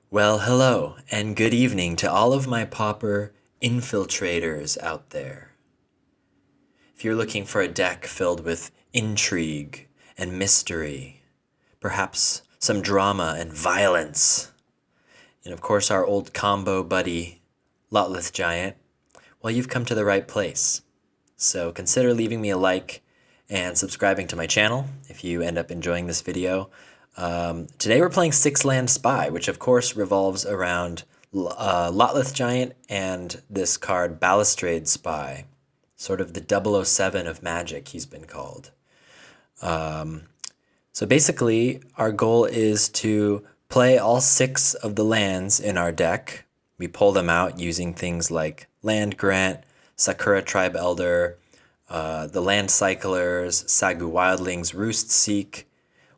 Well, hello, and good evening to all of my Pauper infiltrators out there. If you're looking for a deck filled with intrigue and mystery, perhaps some drama and violence, and of course our old combo buddy, Lotleth Giant, well, you've come to the right place. So consider leaving me a like and subscribing to my channel if you end up enjoying this video. Today we're playing Six Land Spy, which of course revolves around Lotleth Giant and this card Balustrade Spy, sort of the 007 of Magic he's been called. So basically our goal is to play all 6 of the lands in our deck. We pull them out using things like Land Grant, Sakura Tribe Elder, the Land Cyclers, Sagu Wildlings, Roost Seek.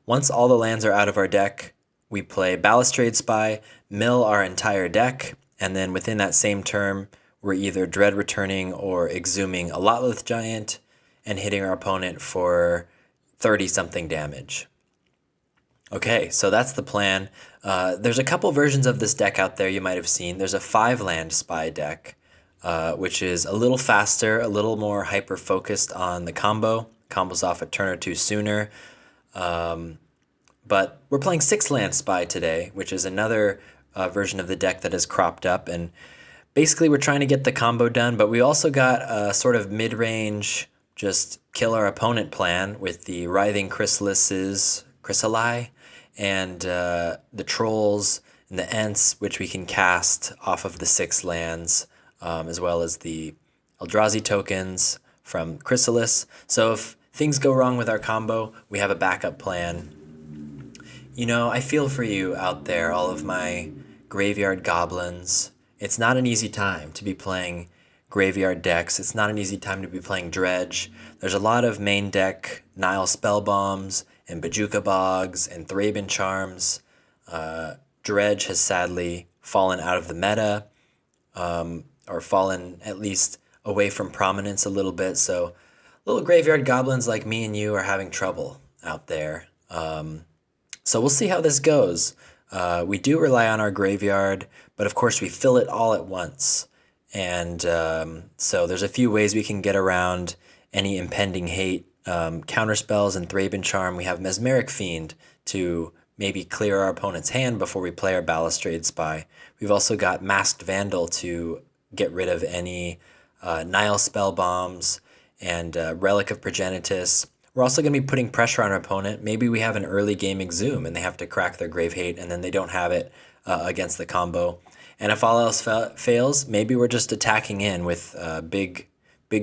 Once all the lands are out of our deck, we play Balustrade Spy, mill our entire deck, and then within that same turn, we're either Dread Returning or Exhuming a Lotleth Giant and hitting our opponent for 30-something damage. Okay, so that's the plan. There's a couple versions of this deck out there you might have seen. There's a 5-land Spy deck, which is a little faster, a little more hyper-focused on the combo. Combos off a turn or two sooner. But we're playing 6-land Spy today, which is another version of the deck that has cropped up. And basically we're trying to get the combo done, but we also got a sort of mid-range, just kill our opponent plan with the Writhing Chrysalises, Chrysalii, and the Trolls and the Ents, which we can cast off of the 6 lands, as well as the Eldrazi tokens from Chrysalis. So if things go wrong with our combo, we have a backup plan. You know, I feel for you out there, all of my graveyard goblins. It's not an easy time to be playing graveyard decks. It's not an easy time to be playing Dredge. There's a lot of main deck Nile Spellbombs and Bajuka Bogs and Thraben Charms. Dredge has sadly fallen out of the meta, or fallen at least away from prominence a little bit. So little graveyard goblins like me and you are having trouble out there. So we'll see how this goes. We do rely on our graveyard, but of course we fill it all at once. And so there's a few ways we can get around any impending hate. Counterspells and Thraben Charm. We have Mesmeric Fiend to maybe clear our opponent's hand before we play our Balustrade Spy. We've also got Masked Vandal to get rid of any Nile Spellbombs and Relic of Progenitus. We're also going to be putting pressure on our opponent. Maybe we have an early game Exhume and they have to crack their Grave Hate and then they don't have it against the combo. And if all else fails, maybe we're just attacking in with big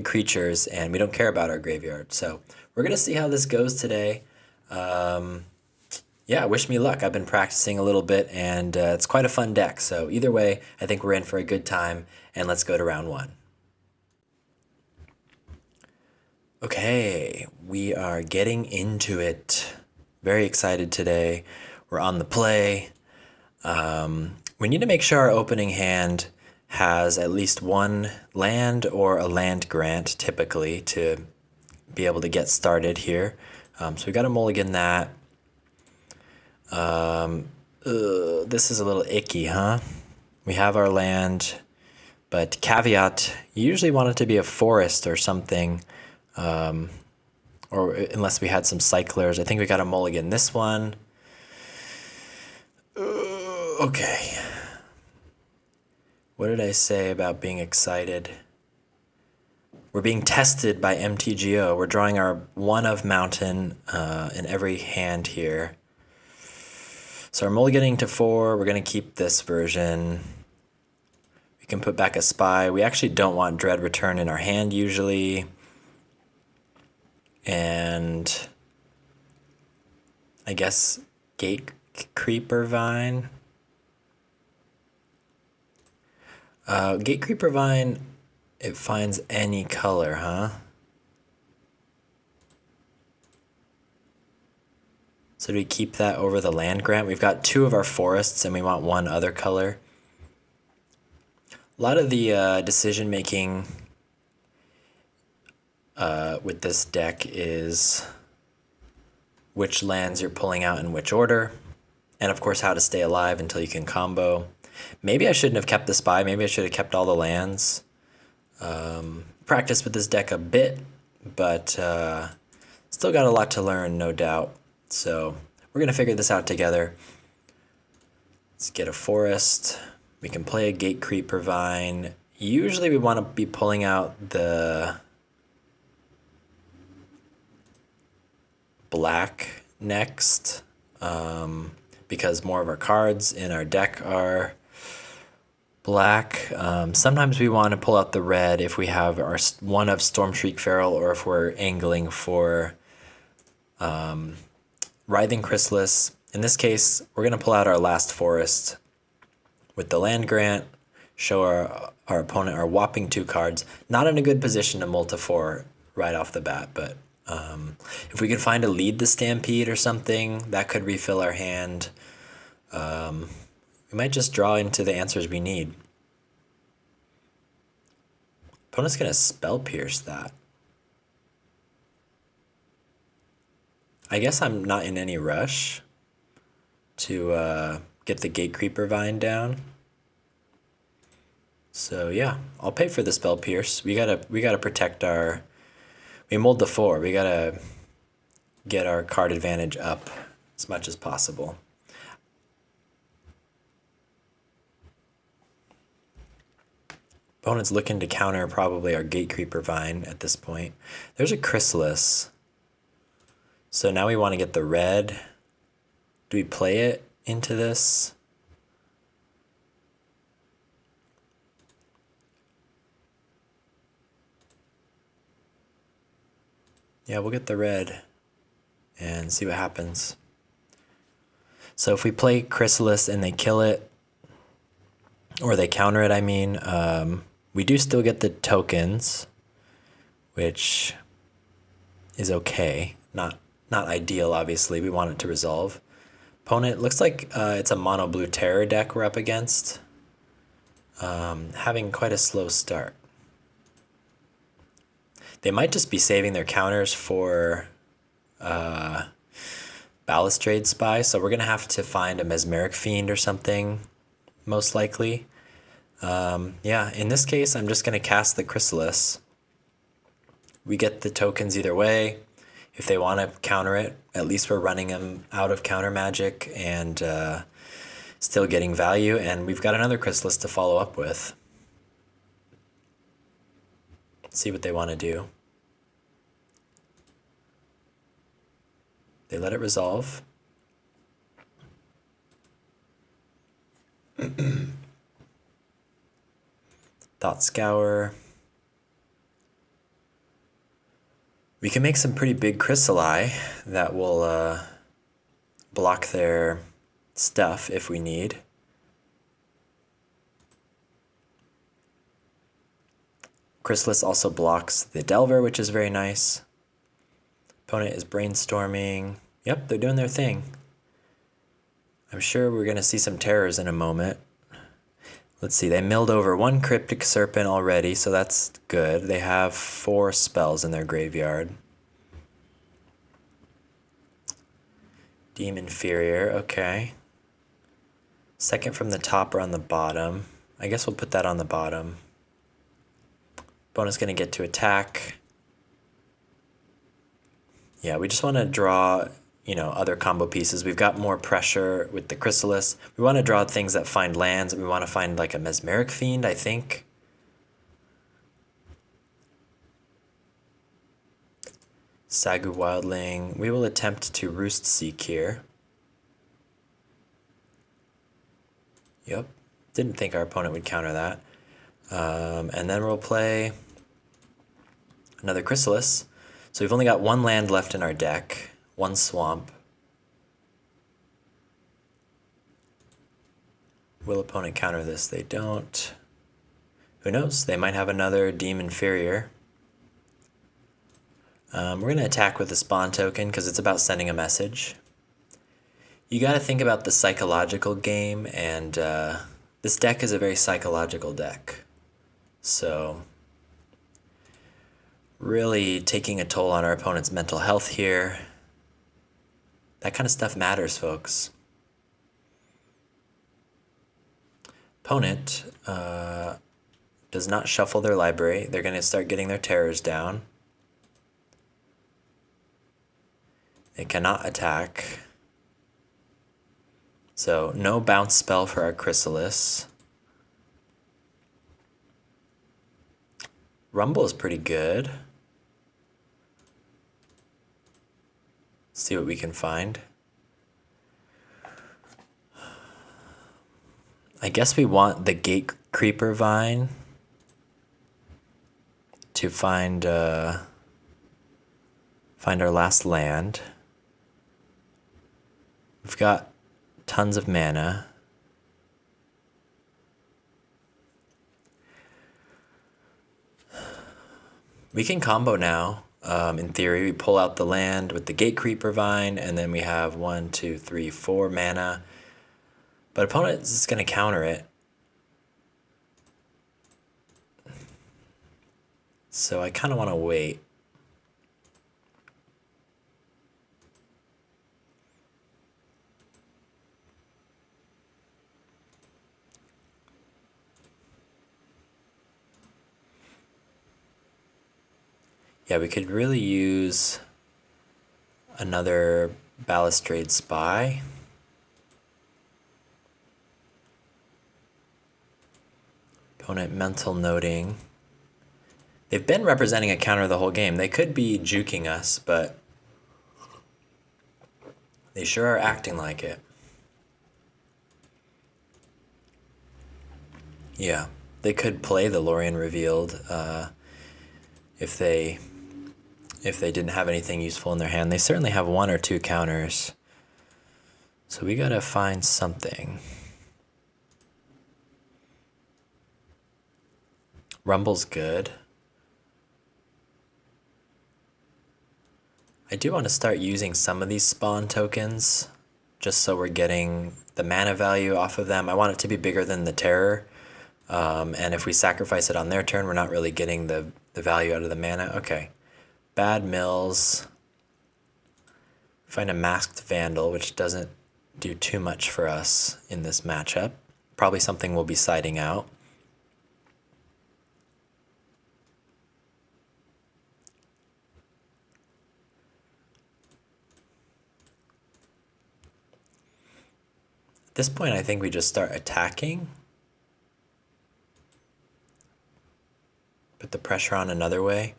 creatures and we don't care about our graveyard. So we're going to see how this goes today. Yeah, wish me luck. I've been practicing a little bit and it's quite a fun deck. So either way, I think we're in for a good time, and let's go to round 1. Okay, we are getting into it. Very excited today. We're on the play. We need to make sure our opening hand has at least 1 land or a land grant, typically, to be able to get started here. So we got to mulligan that. This is a little icky, huh? We have our land, but caveat, you usually want it to be a forest or something. Or unless we had some cyclers. I think we got to mulligan this one. Okay. What did I say about being excited? We're being tested by MTGO. We're drawing our 1 of Mountain in every hand here. So we're mulliganing to 4. We're going to keep this version. We can put back a Spy. We actually don't want Dread Return in our hand usually. And I guess Gate Creeper Vine. Gate Creeper Vine, it finds any color, huh? So do we keep that over the land grant? We've got 2 of our forests and we want 1 other color. A lot of the decision making with this deck is which lands you're pulling out in which order. And of course, how to stay alive until you can combo. Maybe I shouldn't have kept the spy. Maybe I should have kept all the lands. Practiced with this deck a bit, but still got a lot to learn, no doubt. So we're going to figure this out together. Let's get a forest. We can play a Gate Creeper Vine. Usually we want to be pulling out the black next, because more of our cards in our deck are black. Sometimes we want to pull out the red if we have our one of Stormshriek Feral, or if we're angling for Writhing Chrysalis. In this case, we're going to pull out our last forest with the land grant, show our opponent our whopping 2 cards. Not in a good position to multi-4 right off the bat, but if we could find a lead the Stampede or something, that could refill our hand. We might just draw into the answers we need. Opponent's going to Spell Pierce that. I guess I'm not in any rush to get the Gate Creeper Vine down. So yeah, I'll pay for the Spell Pierce. We gotta protect our. We mulled the 4. We gotta get our card advantage up as much as possible. Opponent's looking to counter probably our Gate Creeper Vine at this point. There's a Chrysalis. So now we want to get the red. Do we play it into this? Yeah, we'll get the red and see what happens. So if we play Chrysalis and they kill it, or they counter it, I mean, we do still get the tokens, which is okay. Not ideal, obviously. We want it to resolve. Opponent, looks like it's a mono blue terror deck we're up against. Having quite a slow start. They might just be saving their counters for Balustrade Spy, so we're going to have to find a Mesmeric Fiend or something, most likely. Yeah, in this case, I'm just going to cast the Chrysalis. We get the tokens either way. If they want to counter it, at least we're running them out of counter magic and still getting value, and we've got another Chrysalis to follow up with. Let's see what they want to do. They let it resolve. Thought Scour. We can make some pretty big Chrysalii that will block their stuff if we need. Chrysalis also blocks the Delver, which is very nice. Opponent is brainstorming. Yep, they're doing their thing. I'm sure we're going to see some terrors in a moment. Let's see, they milled over 1 Cryptic Serpent already, so that's good. They have 4 spells in their graveyard. Demon Inferior, okay. Second from the top or on the bottom. I guess we'll put that on the bottom. Opponent's going to get to attack. Yeah, we just want to draw, other combo pieces. We've got more pressure with the Chrysalis. We want to draw things that find lands. We want to find like a Mesmeric Fiend, I think. Sagu Wildling. We will attempt to Roost Seek here. Yep. Didn't think our opponent would counter that. And then we'll play another Chrysalis. So we've only got 1 land left in our deck, 1 swamp. Will opponent counter this? They don't. Who knows? They might have another Demon Inferior. We're going to attack with the Spawn token because it's about sending a message. You got to think about the psychological game, and this deck is a very psychological deck. So really taking a toll on our opponent's mental health here. That kind of stuff matters, folks. Opponent does not shuffle their library. They're going to start getting their terrors down. They cannot attack. So no bounce spell for our Chrysalis. Rumble is pretty good. See what we can find. I guess we want the Gate Creeper Vine to find our last land. We've got tons of mana. We can combo now. In theory, we pull out the land with the Gate Creeper Vine, and then we have 1, 2, 3, 4 mana. But opponent is just going to counter it. So I kind of want to wait. Yeah, we could really use another Balustrade Spy. Opponent mental noting. They've been representing a counter the whole game. They could be juking us, but they sure are acting like it. Yeah, they could play the Lorien Revealed if they didn't have anything useful in their hand. They certainly have 1 or 2 counters. So we gotta find something. Rumble's good. I do want to start using some of these spawn tokens just so we're getting the mana value off of them. I want it to be bigger than the terror. And if we sacrifice it on their turn, we're not really getting the value out of the mana. Okay. Bad Mills. Find a Masked Vandal, which doesn't do too much for us in this matchup. Probably something we'll be siding out. At this point, I think we just start attacking. Put the pressure on another way.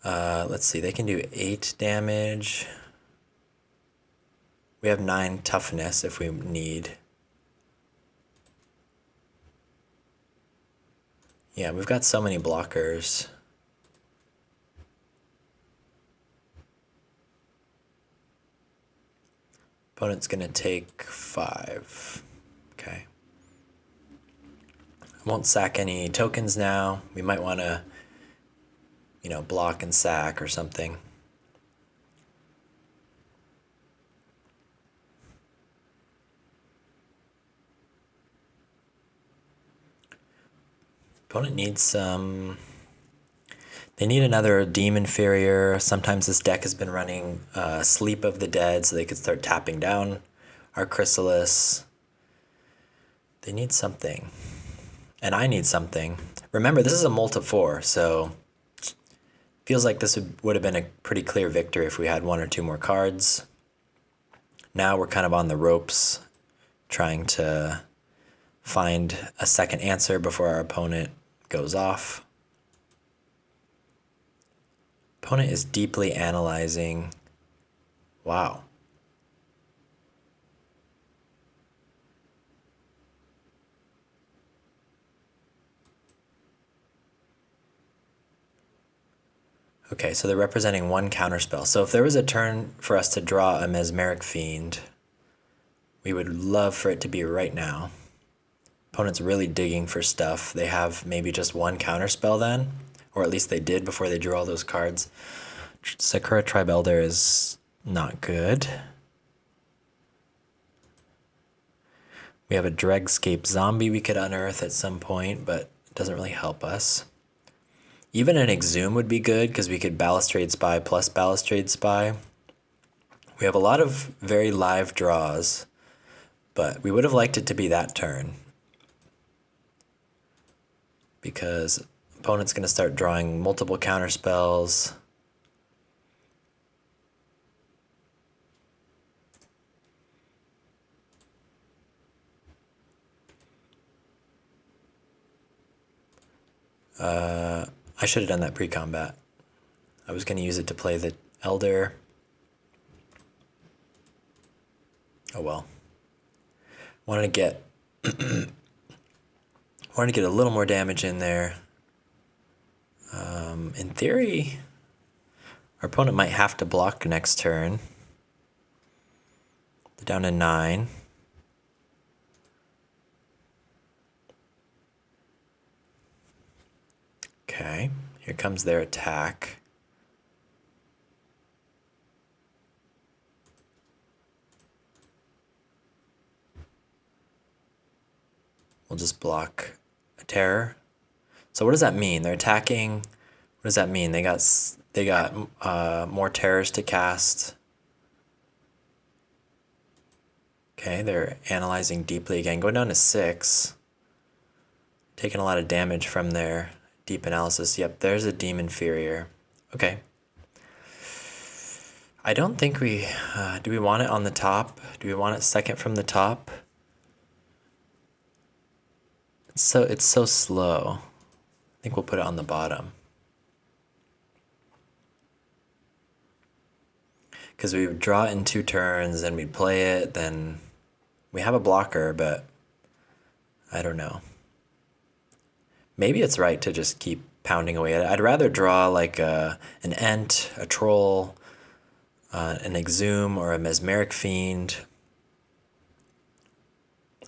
Let's see, they can do 8 damage. We have 9 toughness if we need. Yeah, we've got so many blockers. Opponent's gonna take 5. Okay. I won't sack any tokens now. We might want to, block and sack or something. Opponent needs some... They need another Demon Inferior. Sometimes this deck has been running Sleep of the Dead, so they could start tapping down our Chrysalis. They need something. And I need something. Remember, this is a multi-4, so feels like this would have been a pretty clear victory if we had 1 or 2 more cards. Now we're kind of on the ropes, trying to find a second answer before our opponent goes off. Opponent is deeply analyzing. Wow. Okay, so they're representing 1 counterspell. So if there was a turn for us to draw a Mesmeric Fiend, we would love for it to be right now. Opponent's really digging for stuff. They have maybe just 1 counterspell then, or at least they did before they drew all those cards. Sakura Tribe Elder is not good. We have a Dregscape Zombie we could unearth at some point, but it doesn't really help us. Even an Exhume would be good because we could Balustrade Spy plus Balustrade Spy. We have a lot of very live draws, but we would have liked it to be that turn. because opponent's going to start drawing multiple counter spells. I should have done that pre-combat. I was going to use it to play the Elder. Oh well. Wanted to get wanted to get a little more damage in there. In theory, our opponent might have to block next turn. They're down to 9. Okay, here comes their attack. We'll just block a terror. So what does that mean? They're attacking. What does that mean? They got more terrors to cast. Okay, they're analyzing deeply again. Going down to 6. Taking a lot of damage from their deep analysis. Yep, there's a Demon Inferior. Okay. I don't think we... do we want it on the top? Do we want it second from the top? It's so slow. I think we'll put it on the bottom. Because we would draw it in 2 turns, and we'd play it, then we have a blocker, but I don't know. Maybe it's right to just keep pounding away at it. I'd rather draw like an Ent, a Troll, an Exhume, or a Mesmeric Fiend.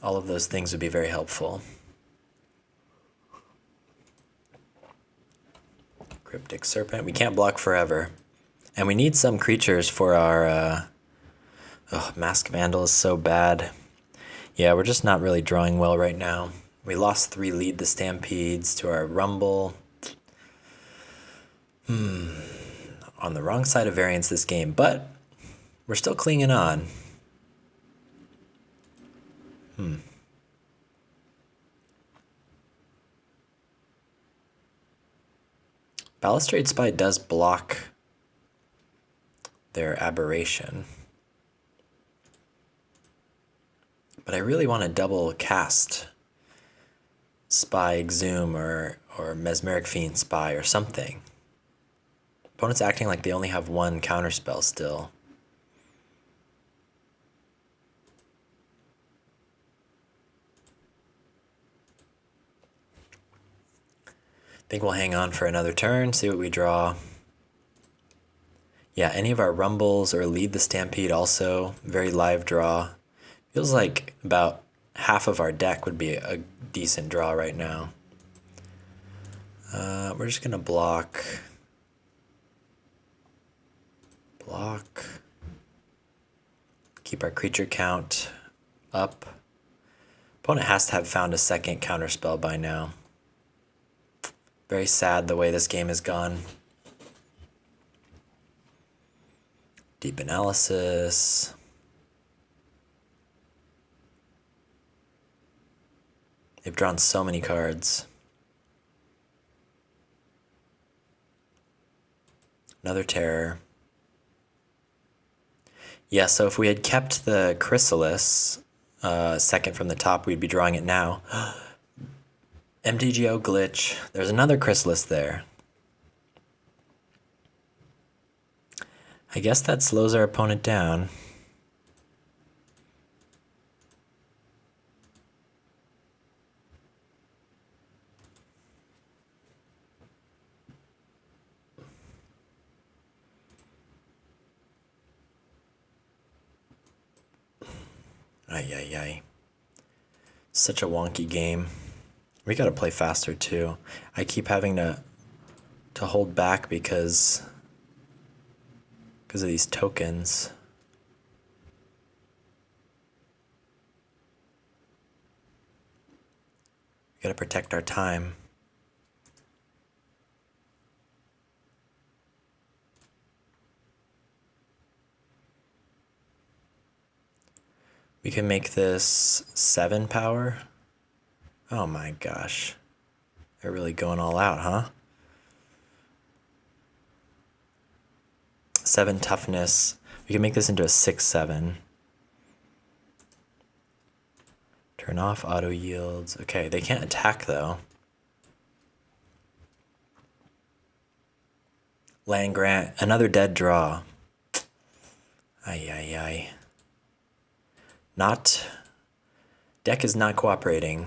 All of those things would be very helpful. Cryptic Serpent. We can't block forever. And we need some creatures for our... Mask Vandal is so bad. Yeah, we're just not really drawing well right now. We lost 3 Lead the Stampedes to our Rumble. On the wrong side of variance this game, but we're still clinging on. Balustrade Spy does block their Aberration. But I really want to double cast Spy Exhume or Mesmeric Fiend Spy or something. Opponent's acting like they only have 1 counterspell still. I think we'll hang on for another turn, see what we draw. Yeah, any of our Rumbles or Lead the Stampede also, very live draw. Feels like about half of our deck would be a decent draw right now. We're just gonna block. Keep our creature count up. Opponent has to have found a second counterspell by now. Very sad the way this game has gone. Deep Analysis. They've drawn so many cards. Another Terror. Yeah, so if we had kept the Chrysalis second from the top, we'd be drawing it now. MTGO glitch. There's another Chrysalis there. I guess that slows our opponent down. Ay. Such a wonky game. We gotta play faster too. I keep having to hold back because of these tokens. We gotta protect our time. We can make this 7 power. Oh my gosh. They're really going all out, huh? 7 toughness. We can make this into a 6/7. Turn off auto yields. Okay, they can't attack though. Land grant, another dead draw. Ay, ay, ay. Not. Deck is not cooperating.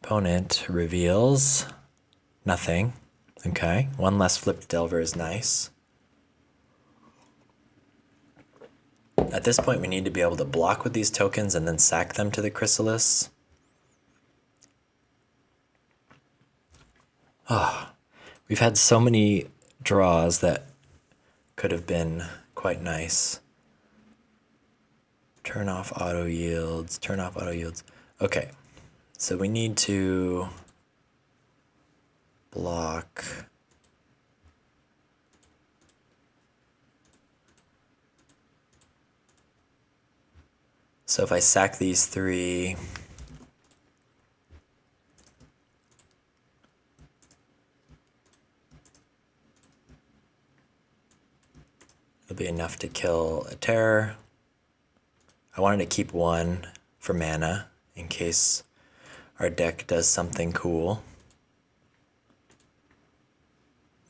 Opponent reveals nothing. Okay, one less flipped Delver is nice. At this point, we need to be able to block with these tokens and then sack them to the Chrysalis. Oh, we've had so many draws that could have been quite nice. Turn off auto yields, turn off auto yields. Okay, so we need to block. So if I sack these 3, it'll be enough to kill a terror. I wanted to keep 1 for mana in case our deck does something cool.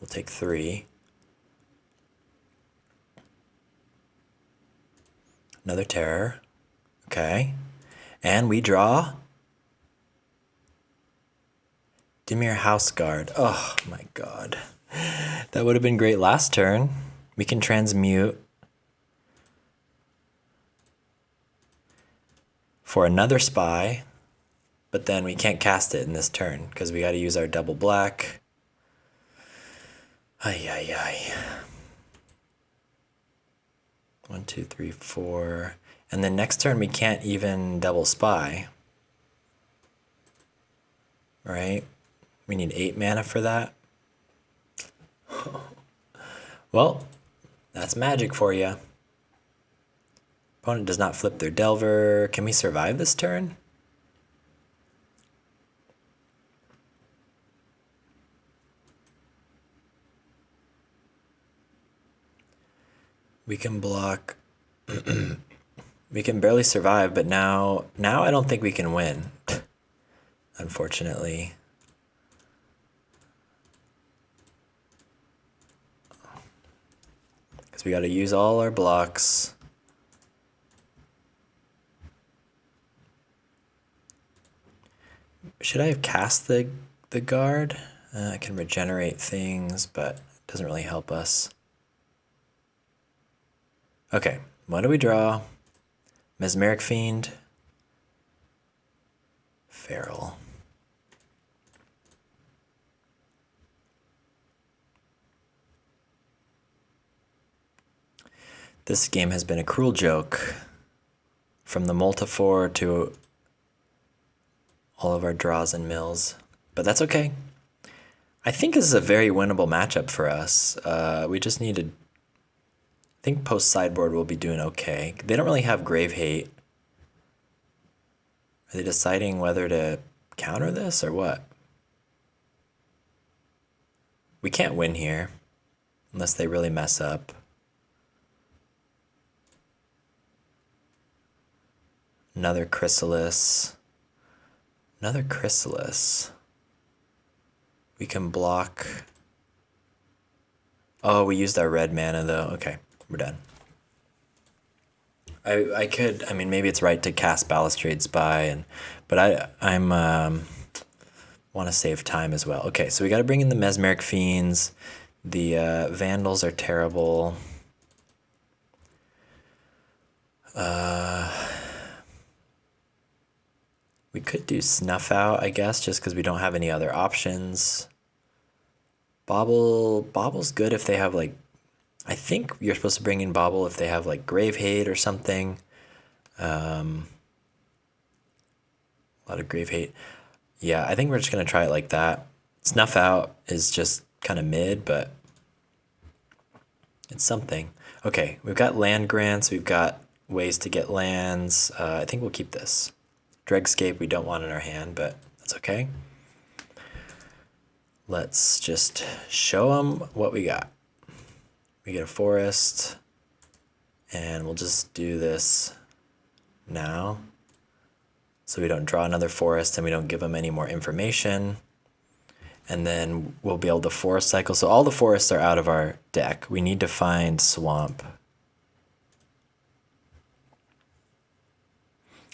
We'll take 3. Another terror. Okay. And we draw Dimir Houseguard. Oh my god. That would have been great last turn. We can transmute for another spy, but then we can't cast it in this turn because we got to use our double black. Ay, ay, ay. 1, 2, 3, 4. And then next turn we can't even double spy. Right? We need 8 mana for that. Well, that's magic for you. Opponent does not flip their Delver. Can we survive this turn? We can block. We can barely survive, but now I don't think we can win, unfortunately. Because we got to use all our blocks. Should I have cast the guard? I can regenerate things, but it doesn't really help us. Okay, what do we draw? Mesmeric Fiend. Feral. This game has been a cruel joke. From the Multifor to all of our draws and mills. But that's okay. I think this is a very winnable matchup for us. We just need to... I think post-sideboard will be doing okay. They don't really have Grave Hate. Are they deciding whether to counter this or what? We can't win here unless they really mess up. Another Chrysalis. Another Chrysalis. We can block. Oh, we used our red mana though. Okay, we're done. I mean, maybe it's right to cast Balustrade Spy, but I'm want to save time as well. Okay, so we got to bring in the Mesmeric Fiends. The Vandals are terrible. We could do Snuff Out, I guess, just because we don't have any other options. Bobble's good if they have, like... I think you're supposed to bring in Bobble if they have, like, Grave Hate or something. A lot of Grave Hate. Yeah, I think we're just going to try it like that. Snuff Out is just kind of mid, but it's something. Okay, we've got land grants. We've got ways to get lands. I think we'll keep this. Dregscape we don't want in our hand, but that's okay. Let's just show them what we got. We get a forest, and we'll just do this now so we don't draw another forest and we don't give them any more information. And then we'll be able to forest cycle. So all the forests are out of our deck. We need to find swamp.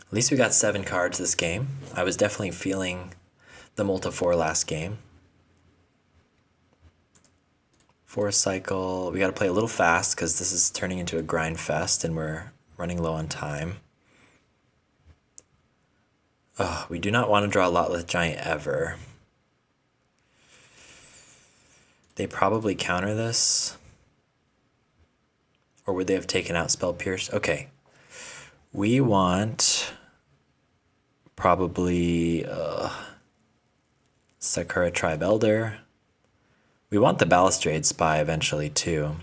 At least we got 7 cards this game. I was definitely feeling the multi-4 last game. Forest cycle. We got to play a little fast because this is turning into a grind fest and we're running low on time. Oh, we do not want to draw a Lotleth Giant ever. They probably counter this. Or would they have taken out Spell Pierce? Okay. We want probably Sakura Tribe Elder. We want the Balustrade Spy eventually too.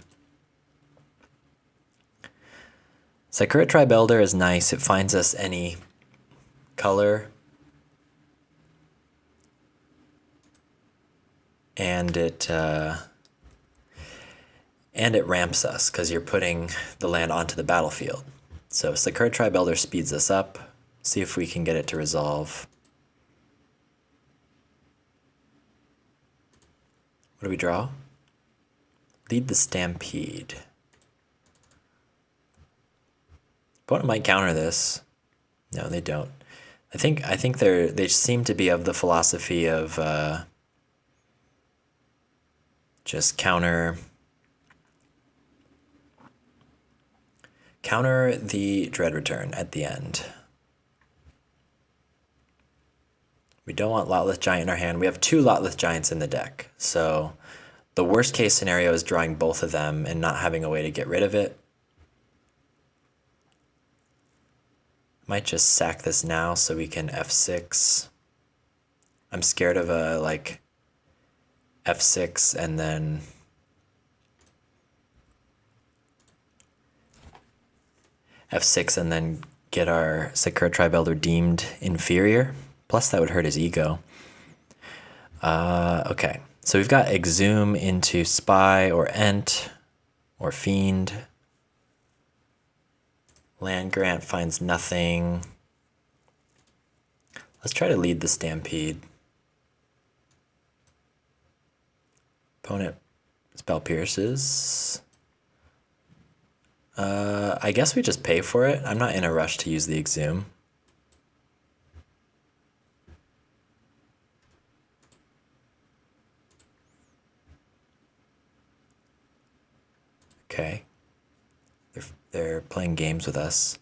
Sakura Tribe Elder is nice. It finds us any color. And it ramps us because you're putting the land onto the battlefield. So Sakura Tribe Elder speeds us up. See if we can get it to resolve. What do we draw? Lead the Stampede. Opponent might counter this. No, they don't. I think they seem to be of the philosophy of just counter the Dread Return at the end. We don't want Lotleth Giant in our hand. We have 2 Lotleth Giants in the deck. So the worst case scenario is drawing both of them and not having a way to get rid of it. Might just sack this now so we can F6. I'm scared of a like F6 and then F6 and then get our Sakura Tribe Elder deemed inferior. Plus that would hurt his ego. Okay, so we've got Exhume into Spy or Ent or Fiend. Land Grant finds nothing. Let's try to lead the Stampede. Opponent Spell Pierces. I guess we just pay for it. I'm not in a rush to use the Exhume. Okay. They're playing games with us.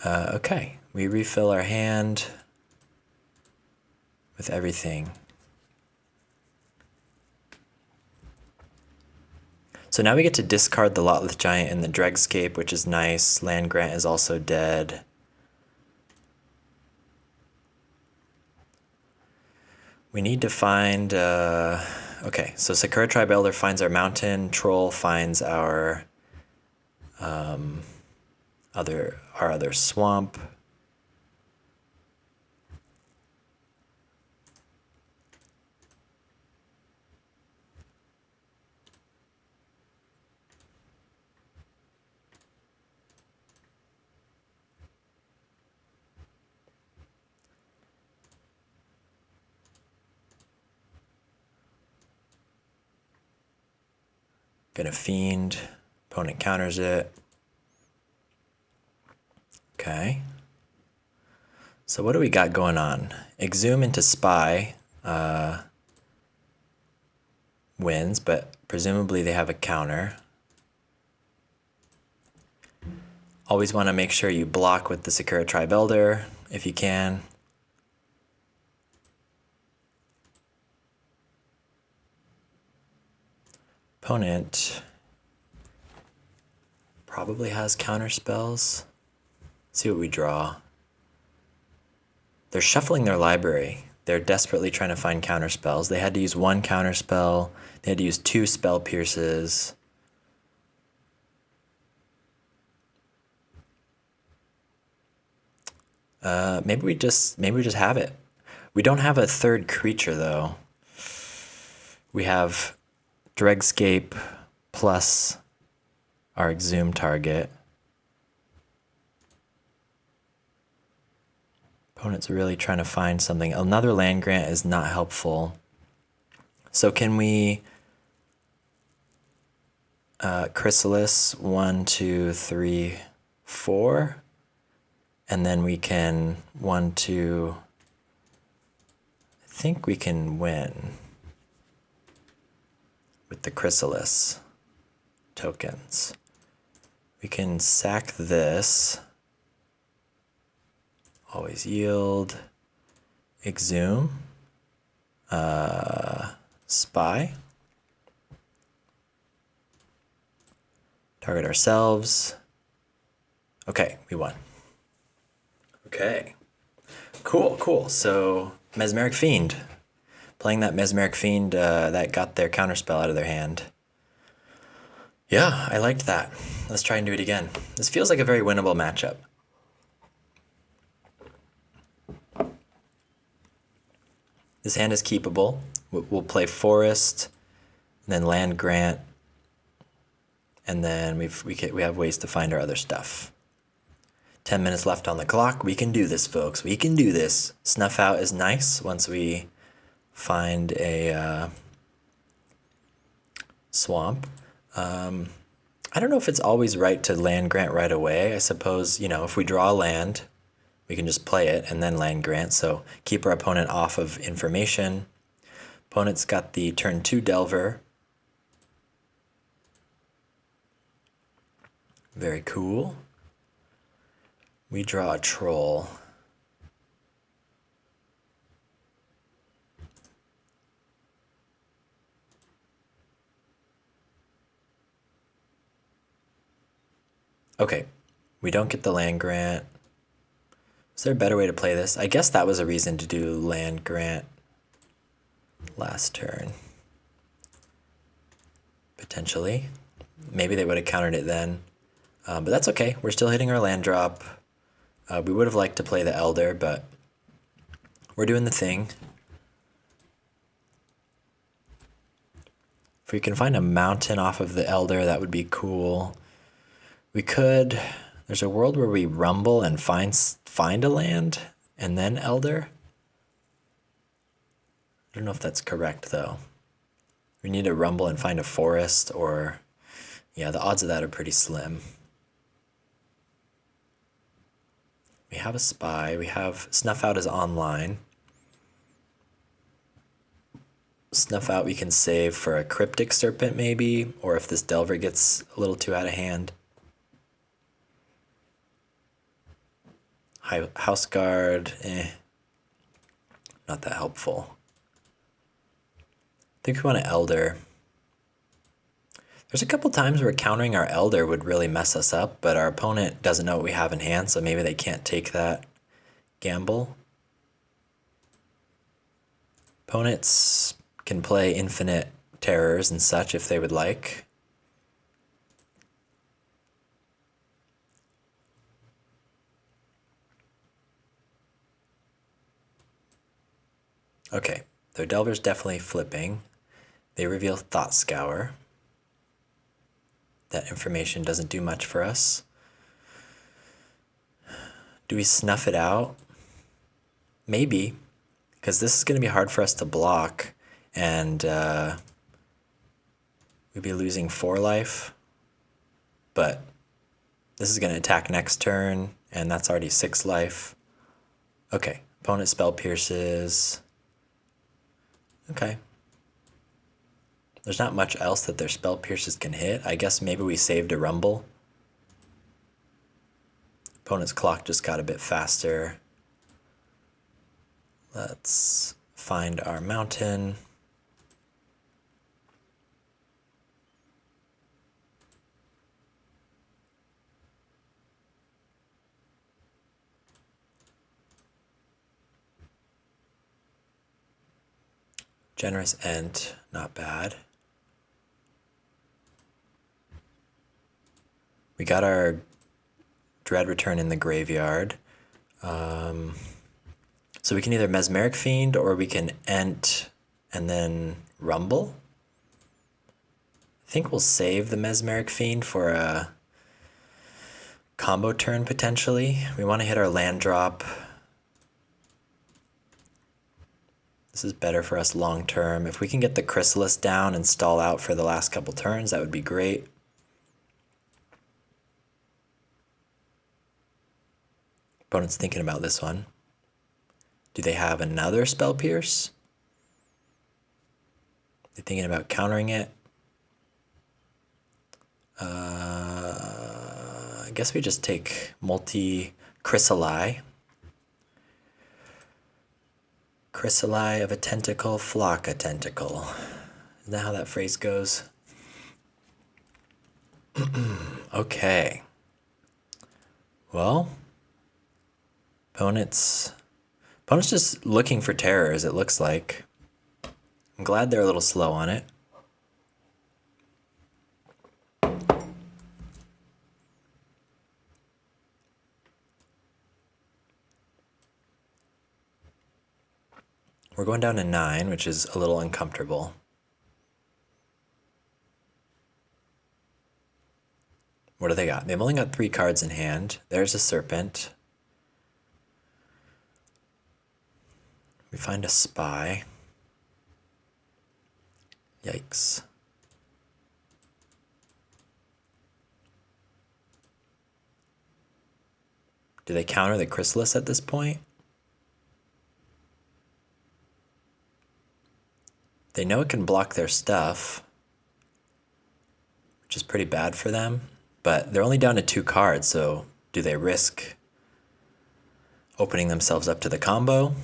Okay. We refill our hand with everything. So now we get to discard the Lotleth Giant and the Dregscape, which is nice. Land Grant is also dead. We need to find... okay, so Sakura Tribe Elder finds our mountain. Troll finds our other swamp. Gonna Fiend. Opponent counters it. Okay. So what do we got going on? Exhume into Spy wins, but presumably they have a counter. Always want to make sure you block with the Sakura Tribe Elder if you can. Opponent probably has counter spells. Let's see what we draw. They're shuffling their library. They're desperately trying to find counter spells. They had to use 1 counter spell. They had to use 2 spell pierces. Maybe we just have it. We don't have a third creature though. We have Dregscape plus our Exhume target. Opponent's really trying to find something. Another land grant is not helpful. So can we Chrysalis 1, 2, 3, 4, and then we can 1, 2. I think we can win with the Chrysalis tokens. We can sack this. Always yield. Exhume. Spy. Target ourselves. Okay, we won. Okay. Cool. So, Mesmeric Fiend. Playing that Mesmeric Fiend that got their counterspell out of their hand. Yeah, I liked that. Let's try and do it again. This feels like a very winnable matchup. This hand is keepable. We'll play Forest, and then Land Grant, and then we have ways to find our other stuff. 10 minutes left on the clock. We can do this, folks. We can do this. Snuff Out is nice once we find a swamp. I don't know if it's always right to land grant right away. I suppose, if we draw land, we can just play it and then land grant. So keep our opponent off of information. Opponent's got the turn 2 Delver. Very cool. We draw a troll. Okay, we don't get the land grant. Is there a better way to play this? I guess that was a reason to do land grant last turn. Potentially. Maybe they would have countered it then. But that's okay. We're still hitting our land drop. We would have liked to play the Elder, but we're doing the thing. If we can find a mountain off of the Elder, that would be cool. We could... There's a world where we rumble and find a land and then Elder. I don't know if that's correct, though. We need to rumble and find a forest, or... Yeah, the odds of that are pretty slim. We have a spy. We have Snuff Out is online. Snuff Out we can save for a Cryptic Serpent, maybe, or if this Delver gets a little too out of hand. House Guard, not that helpful. I think we want an Elder. There's a couple times where countering our Elder would really mess us up, but our opponent doesn't know what we have in hand, so maybe they can't take that gamble. Opponents can play infinite terrors and such if they would like. Okay, their Delver's definitely flipping. They reveal Thought Scour. That information doesn't do much for us. Do we snuff it out? Maybe, because this is going to be hard for us to block, and we'd be losing 4 life. But this is going to attack next turn, and that's already 6 life. Okay, opponent spell pierces. Okay. There's not much else that their spell pierces can hit. I guess maybe we saved a rumble. Opponent's clock just got a bit faster. Let's find our mountain. Generous Ent, not bad. We got our Dread Return in the graveyard. So we can either Mesmeric Fiend or we can Ent and then Rumble. I think we'll save the Mesmeric Fiend for a combo turn potentially. We want to hit our land drop. This is better for us long term. If we can get the Chrysalis down and stall out for the last couple turns, that would be great. Opponent's thinking about this one. Do they have another Spell Pierce? They're thinking about countering it. I guess we just take multi-Chrysalii. Chrysalii of a tentacle, flock a tentacle. Isn't that how that phrase goes? Okay. Well, opponent's just looking for terrors, it looks like. I'm glad they're a little slow on it. We're going down to 9, which is a little uncomfortable. What do they got? They've only got 3 cards in hand. There's a Serpent. We find a Spy. Yikes. Do they counter the Chrysalis at this point? They know it can block their stuff, which is pretty bad for them, but they're only down to 2 cards, so do they risk opening themselves up to the combo?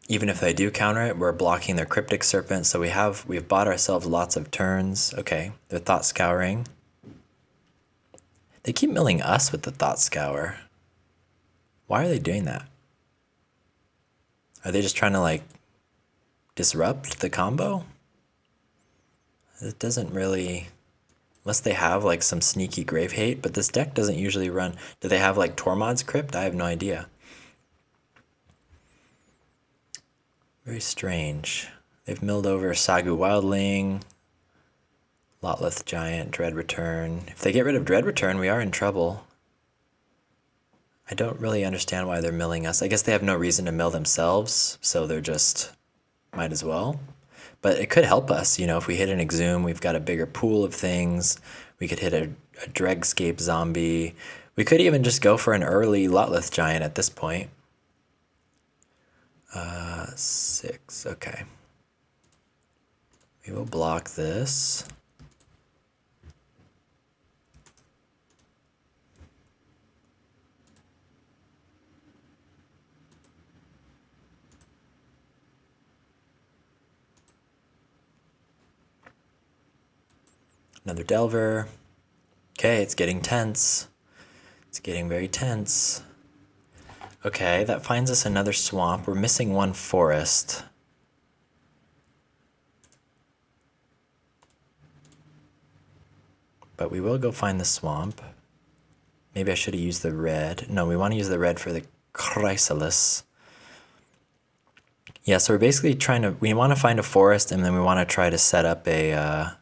Even if they do counter it, we're blocking their Cryptic Serpent, so we've bought ourselves lots of turns. Okay, they're Thought Scouring. They keep milling us with the Thought Scour. Why are they doing that? Are they just trying to like disrupt the combo? It doesn't really, unless they have like some sneaky Grave Hate, but this deck doesn't usually run. Do they have like Tormod's Crypt? I have no idea. Very strange. They've milled over Sagu Wildling, Lotleth Giant, Dread Return. If they get rid of Dread Return, we are in trouble. I don't really understand why they're milling us. I guess they have no reason to mill themselves, so they're just, might as well. But it could help us, you know, if we hit an Exhume, we've got a bigger pool of things. We could hit a Dregscape zombie. We could even just go for an early Lotleth Giant at this point. 6, okay. We will block this. Another Delver. Okay, it's getting tense. It's getting very tense. Okay, that finds us another swamp. We're missing 1 forest. But we will go find the swamp. Maybe I should have used the red. No, we want to use the red for the Chrysalis. Yeah, so we're basically we want to find a forest, and then we want to try to set up a...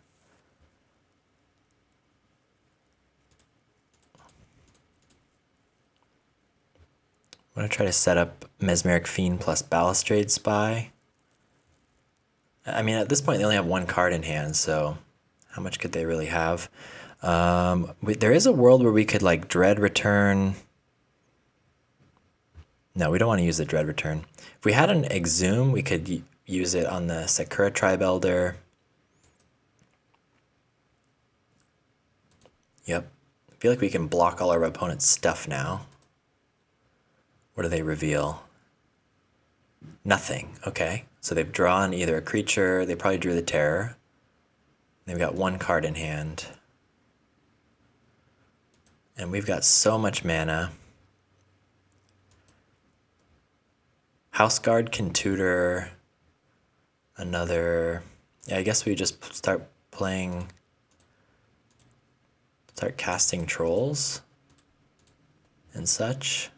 I'm going to try to set up Mesmeric Fiend plus Balustrade Spy. I mean, at this point, they only have 1 card in hand, so how much could they really have? There is a world where we could, like, Dread Return. No, we don't want to use the Dread Return. If we had an Exhume, we could use it on the Sakura Tribe Elder. Yep. I feel like we can block all our opponent's stuff now. What do they reveal? Nothing. Okay. So they've drawn either a creature, they probably drew the Terror. They've got 1 card in hand. And we've got so much mana. House Guard can tutor another... Yeah, I guess we just start casting trolls and such.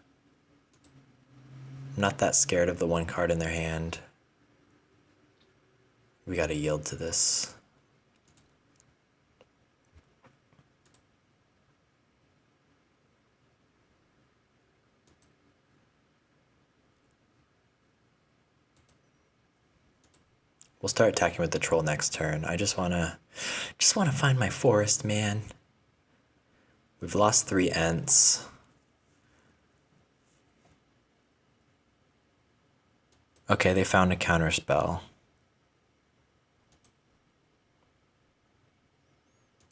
I'm not that scared of the one card in their hand. We gotta yield to this. We'll start attacking with the troll next turn. I just wanna find my forest, man. We've lost 3 Ents. Okay, they found a counter spell.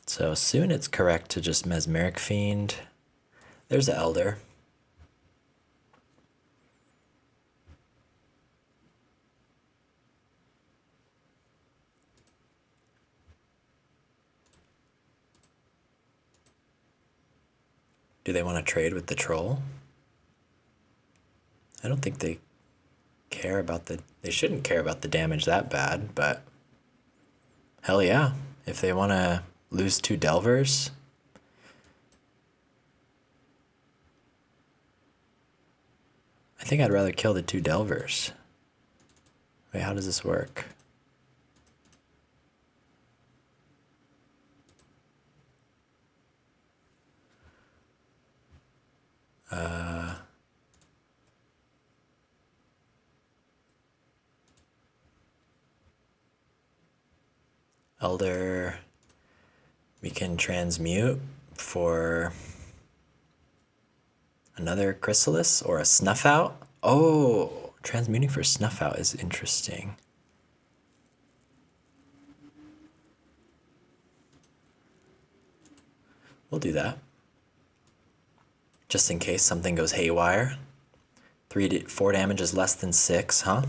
So soon it's correct to just Mesmeric Fiend. There's the Elder. Do they want to trade with the troll? I don't think they care about they shouldn't care about the damage that bad, but hell yeah. If they want to lose 2 Delvers, I think I'd rather kill the 2 Delvers. Wait, how does this work? Elder, we can transmute for another Chrysalis or a Snuff Out. Oh, transmuting for Snuff Out is interesting. We'll do that. Just in case something goes haywire. 4 damage is less than 6, huh?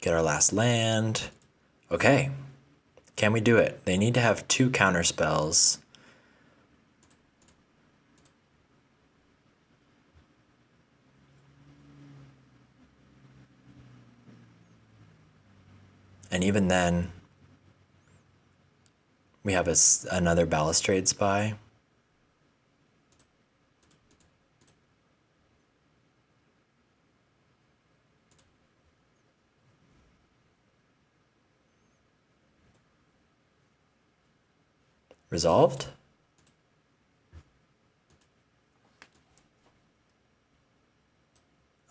Get our last land. Okay. Can we do it? They need to have 2 counter spells. And even then, we have another Balustrade Spy. Resolved?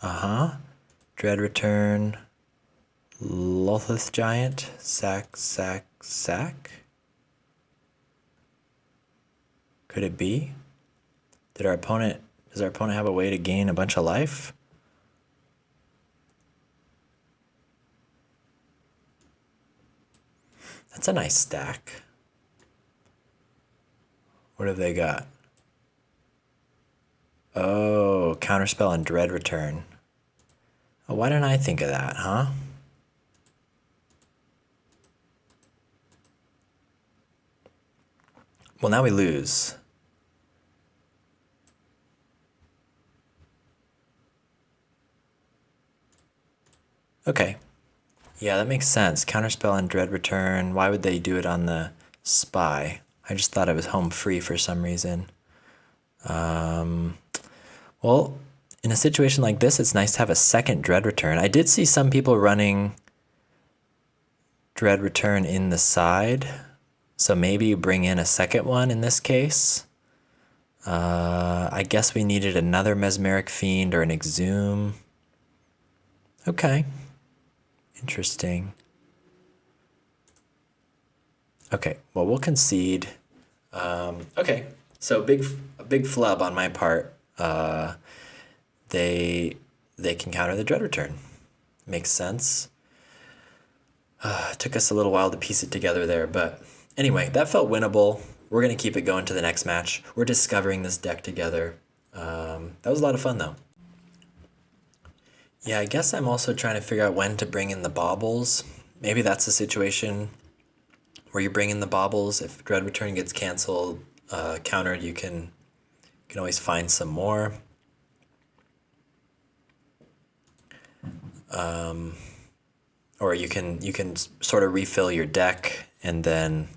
Uh-huh. Dread Return. Lothith Giant. Sack. Could it be? Does our opponent have a way to gain a bunch of life? That's a nice stack. What have they got? Oh, Counterspell and Dread Return. Oh, why didn't I think of that, huh? Well, now we lose. Okay. Yeah, that makes sense. Counterspell and Dread Return. Why would they do it on the Spy? I just thought it was home free for some reason. Well, in a situation like this, it's nice to have a second Dread Return. I did see some people running Dread Return in the side. So maybe you bring in a second one in this case. I guess we needed another Mesmeric Fiend or an Exhume. Okay. Interesting. Okay, well, we'll concede. Okay, so a big flub on my part. They can counter the Dread Return. Makes sense. It took us a little while to piece it together there, but anyway, that felt winnable. We're going to keep it going to the next match. We're discovering this deck together. That was a lot of fun, though. Yeah, I guess I'm also trying to figure out when to bring in the baubles. Maybe that's a situation where you bring in the baubles. If Dread Return gets canceled, countered, you can always find some more. or you can sort of refill your deck, and then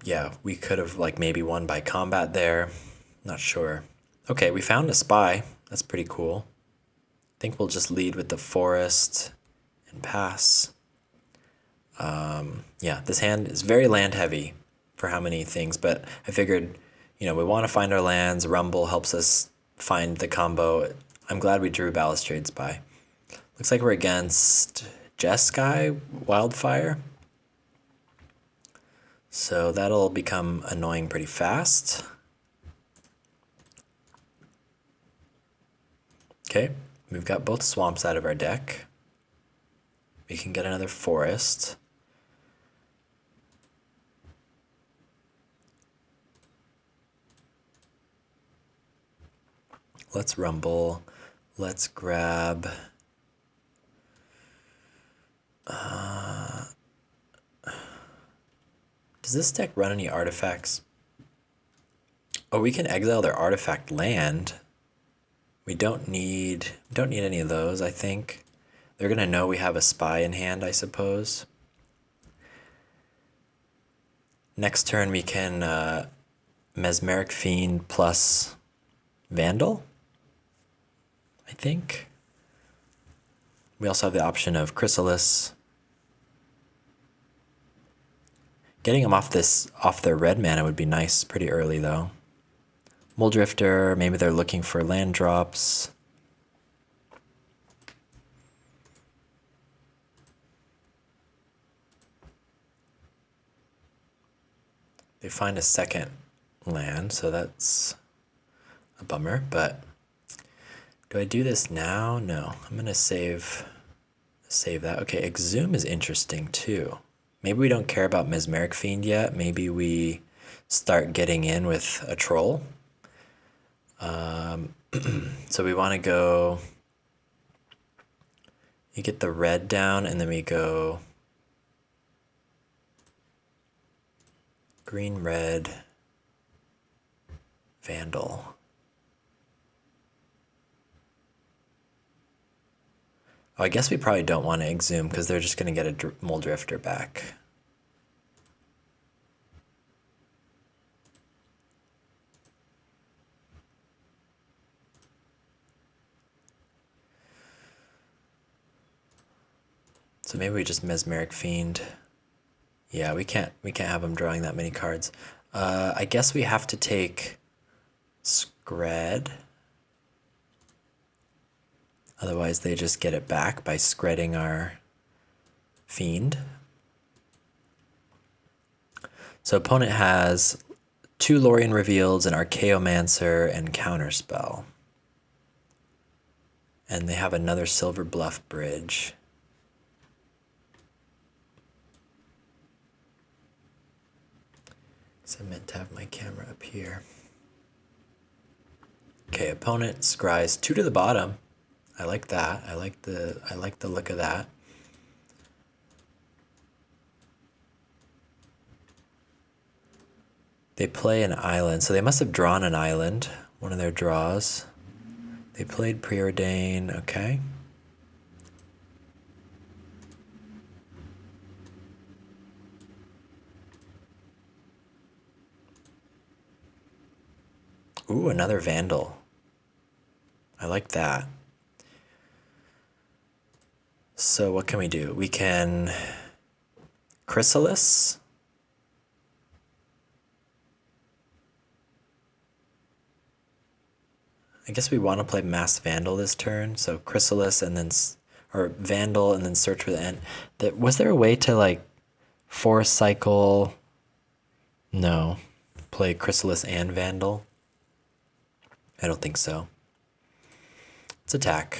yeah, we could have like maybe won by combat there. Not sure. Okay, we found a spy. That's pretty cool. I think we'll just lead with the forest and pass. Yeah, this hand is very land heavy for how many things, but I figured, we want to find our lands. Rumble helps us find the combo. I'm glad we drew Balustrade Spy. Looks like we're against Jeskai, Wildfire. So that'll become annoying pretty fast. Okay, we've got both swamps out of our deck. We can get another forest. Let's rumble. Let's grab... does this deck run any artifacts? Oh, we can exile their artifact land. We don't need any of those, I think. They're gonna know we have a spy in hand, I suppose. Next turn we can Mesmeric Fiend plus Vandal, I think. We also have the option of Chrysalis. Getting them off their red mana would be nice pretty early though. Muldrifter, maybe they're looking for land drops. They find a second land, so that's a bummer, but do I do this now? No, I'm gonna save that. Okay, Exhume is interesting too. Maybe we don't care about Mesmeric Fiend yet. Maybe we start getting in with a troll. So we want to go... You get the red down, and then we go... Green, red, Vandal. Oh, I guess we probably don't want to Exhume because they're just going to get a Muldrifter back. So maybe we just Mesmeric Fiend. Yeah, we can't have him drawing that many cards. I guess we have to take Scred. Otherwise they just get it back by Scredding our Fiend. So opponent has 2 Lorien Revealeds, an Archaeomancer, and Counterspell. And they have another Silver Bluff Bridge. I meant to have my camera up here. Okay, opponent scries 2 to the bottom. I like that. I like the look of that. They play an island, so they must have drawn an island, one of their draws. They played Preordain, okay. Ooh, another Vandal. I like that. So what can we do? We can Chrysalis. I guess we want to play Mass Vandal this turn. So Chrysalis and then, or Vandal and then search for the end. Was there a way to like force cycle? No. Play Chrysalis and Vandal? I don't think so. Let's attack.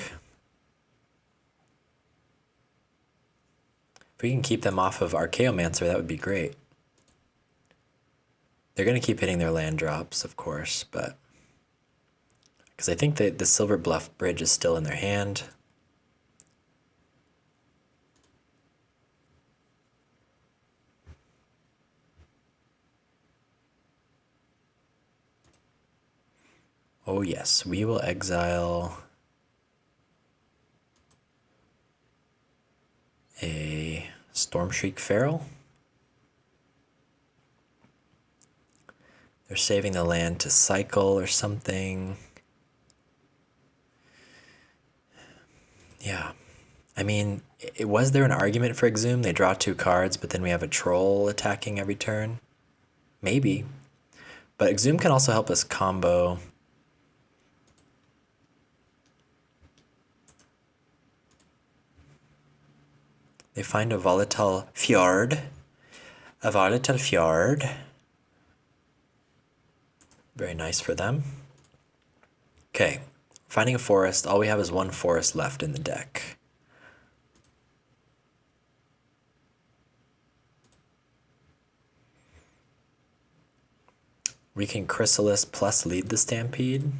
If we can keep them off of Archaeomancer, that would be great. They're going to keep hitting their land drops, of course, but... Because I think that the Silver Bluff Bridge is still in their hand. Oh yes, we will exile Stormshriek Feral. They're saving the land to cycle or something. Yeah. I mean, was there an argument for Exhume? They draw 2 cards, but then we have a troll attacking every turn? Maybe. But Exhume can also help us combo. They find a volatile fjord. A volatile fjord. Very nice for them. Okay, finding a forest. All we have is 1 forest left in the deck. We can Chrysalis plus lead the Stampede.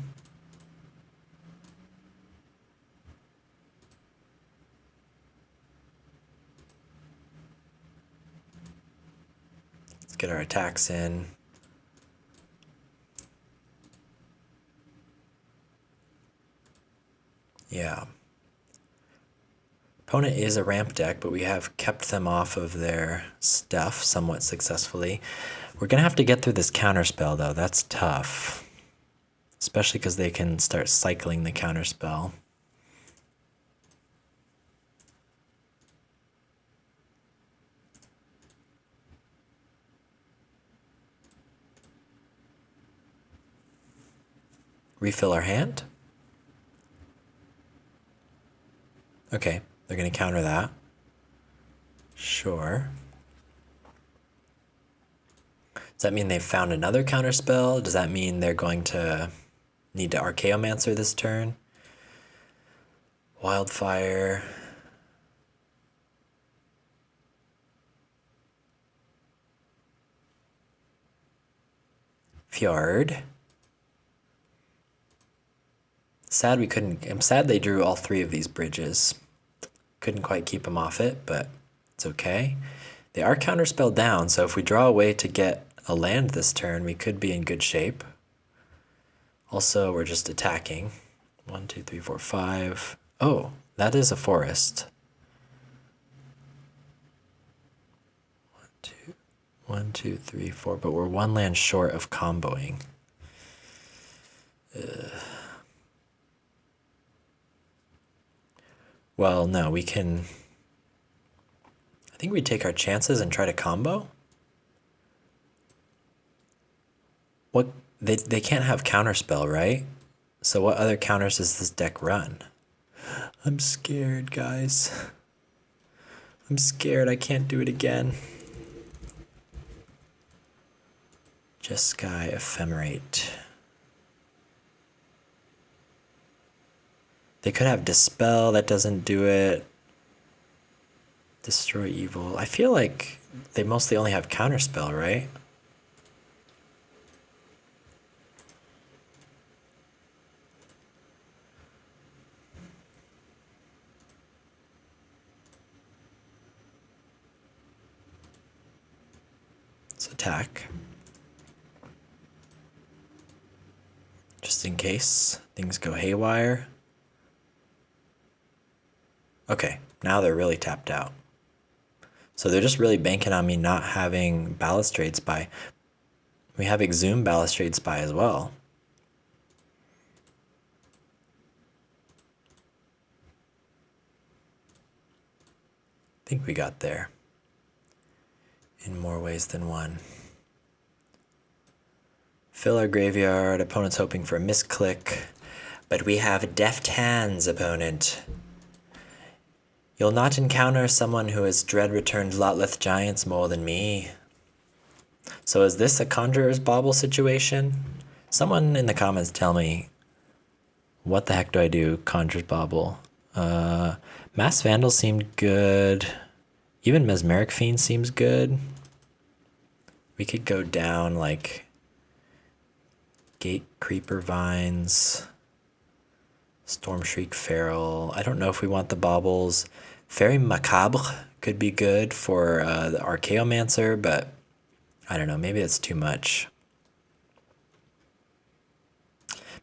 Let's get our attacks in. Yeah. Opponent is a ramp deck, but we have kept them off of their stuff somewhat successfully. We're going to have to get through this counterspell, though. That's tough. Especially because they can start cycling the counterspell. Refill our hand. Okay, they're going to counter that. Sure. Does that mean they've found another counterspell? Does that mean they're going to need to Archaeomancer this turn? Wildfire. Fjord. Sad we couldn't. I'm sad they drew all 3 of these bridges. Couldn't quite keep them off it, but it's okay. They are counterspelled down, so if we draw a way to get a land this turn, we could be in good shape. Also, we're just attacking. 1, 2, 3, 4, 5. Oh, that is a forest. 1, 2, 3, 4. But we're 1 land short of comboing. Well, no, we can. I think we take our chances and try to combo. What they can't have counterspell, right? So what other counters does this deck run? I'm scared, guys. I'm scared I can't do it again. Jeskai, Ephemerate. They could have Dispel, that doesn't do it. Destroy Evil. I feel like they mostly only have Counterspell, right? Let's attack. Just in case things go haywire. Okay, now they're really tapped out. So they're just really banking on me not having Balustrade Spy. We have Exhume Balustrade Spy as well. I think we got there in more ways than one. Fill our graveyard. Opponent's hoping for a misclick, but we have Deft Hands, opponent. You'll not encounter someone who has dread returned Lotleth Giants more than me. So is this a Conjurer's Bauble situation? Someone in the comments tell me, what the heck do I do, Conjurer's Bauble? Mass Vandal seemed good. Even Mesmeric Fiend seems good. We could go down like Gate Creeper Vines, Stormshriek Feral. I don't know if we want the baubles. Fairy Macabre could be good for the Archaeomancer, but I don't know. Maybe that's too much.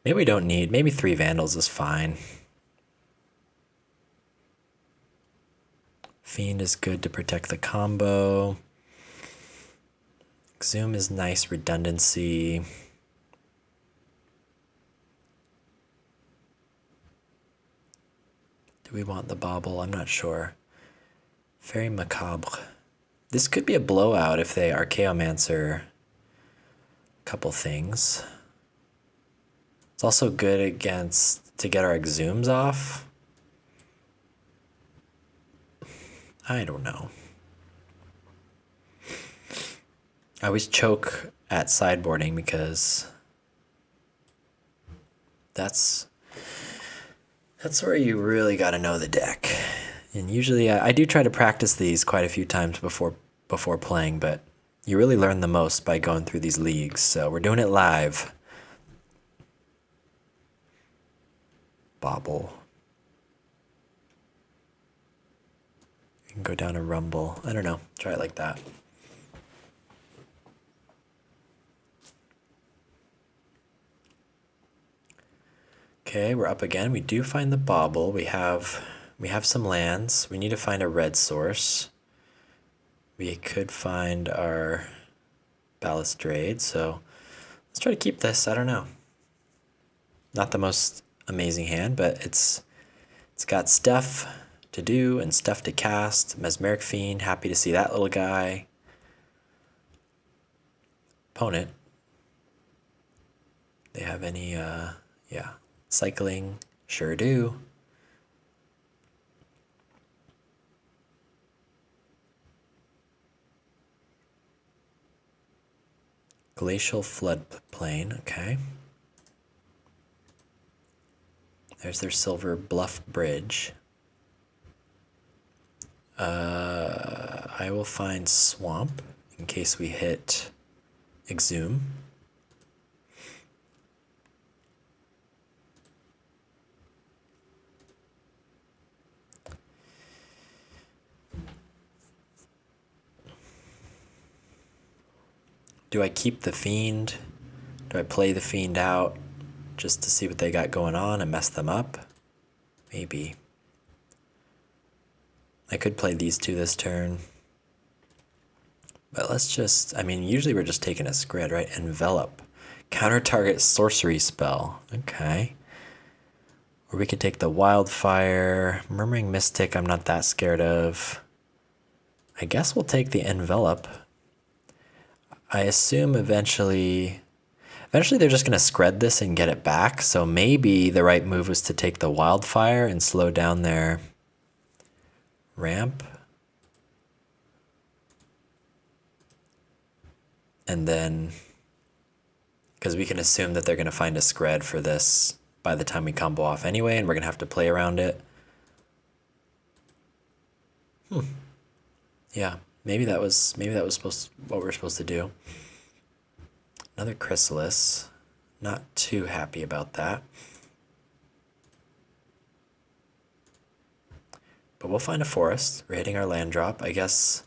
Maybe we don't need. Maybe 3 Vandals is fine. Fiend is good to protect the combo. Exhume is nice redundancy. Do we want the bauble? I'm not sure. Very macabre. This could be a blowout if they Archaeomancer a couple things. It's also good against to get our exhumes off. I don't know. I always choke at sideboarding because that's where you really got to know the deck. And usually I do try to practice these quite a few times before playing, but you really learn the most by going through these leagues. So we're doing it live. Bobble. You can go down a rumble. I don't know. Try it like that. Okay, we're up again. We do find the bauble. We have some lands. We need to find a red source. We could find our balustrade, so let's try to keep this. I don't know. Not the most amazing hand, but it's got stuff to do and stuff to cast. Mesmeric Fiend, happy to see that little guy. Opponent. They have any, yeah. Cycling, sure do. Glacial floodplain, okay. There's their silver bluff bridge. I will find swamp in case we hit exhume. Do I keep the fiend? Do I play the fiend out just to see what they got going on and mess them up? Maybe. I could play these two this turn. But let's just, I mean, usually we're just taking a spread, right? Envelop. Counter target sorcery spell. Okay. Or we could take the Wildfire. Murmuring Mystic, I'm not that scared of. I guess we'll take the Envelop. I assume eventually they're just going to spread this and get it back. So maybe the right move was to take the Wildfire and slow down their ramp. And then, because we can assume that they're going to find a spread for this by the time we combo off anyway, and we're going to have to play around it. Yeah, maybe that was what we're supposed to do. Another Chrysalis. Not too happy about that. But we'll find a forest. We're hitting our land drop. I guess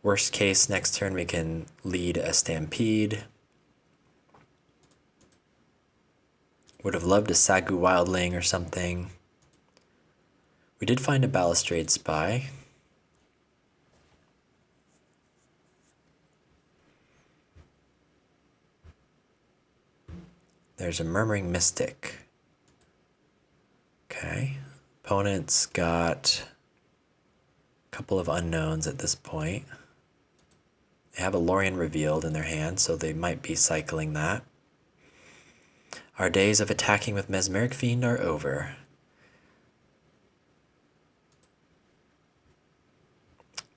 worst case, next turn we can lead a Stampede. Would have loved a Sagu Wildling or something. We did find a Balustrade Spy. There's a Murmuring Mystic. Okay. Opponent's got a couple of unknowns at this point. They have a Lorien Revealed in their hand, so they might be cycling that. Our days of attacking with Mesmeric Fiend are over.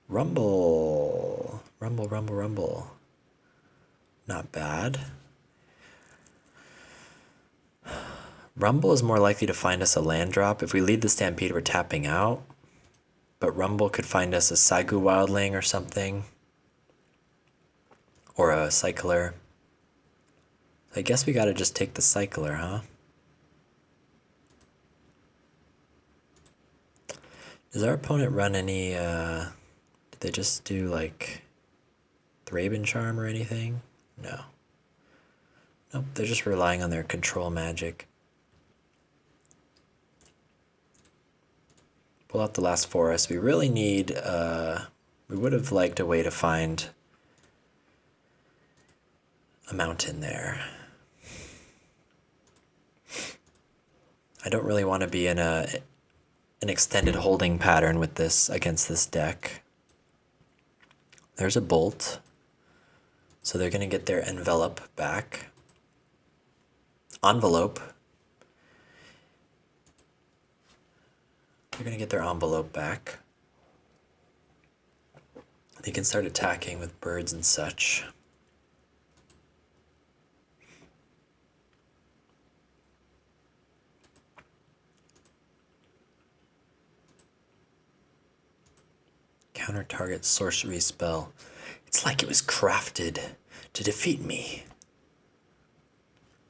Rumble. Rumble, rumble, rumble. Not bad. Rumble is more likely to find us a land drop. If we lead the Stampede, we're tapping out. But Rumble could find us a Sagu Wildling or something. Or a Cycler. I guess we gotta just take the Cycler, huh? Does our opponent run any, did they just do like Thraben Charm or anything? No. Nope, they're just relying on their control magic. Pull out the last forest. We really need, we would have liked a way to find a mountain there. I don't really want to be in an extended holding pattern with this against this deck. There's a bolt. So they're going to get their envelope back. Envelope. They're going to get their envelope back. They can start attacking with birds and such. Counter target sorcery spell. It's like it was crafted to defeat me.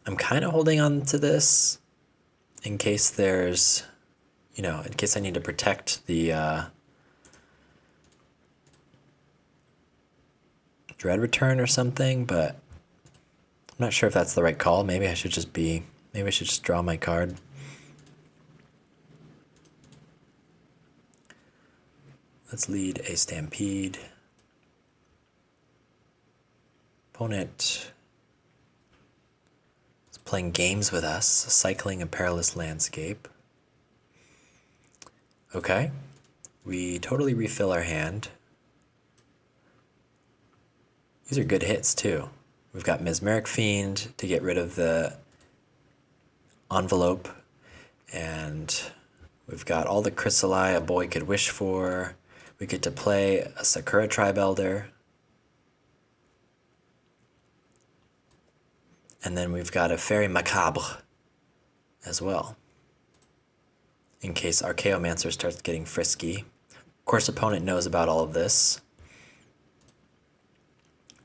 I'm kind of holding on to this in case there's, in case I need to protect the Dread Return or something, but I'm not sure if that's the right call. Maybe I should just draw my card. Let's lead a Stampede. Opponent is playing games with us, cycling a perilous landscape. Okay, we totally refill our hand. These are good hits too. We've got Mesmeric Fiend to get rid of the envelope, and we've got all the Chrysalii a boy could wish for. We get to play a Sakura Tribe Elder. And then we've got a Fairy Macabre as well, in case Archaeomancer starts getting frisky. Of course, opponent knows about all of this.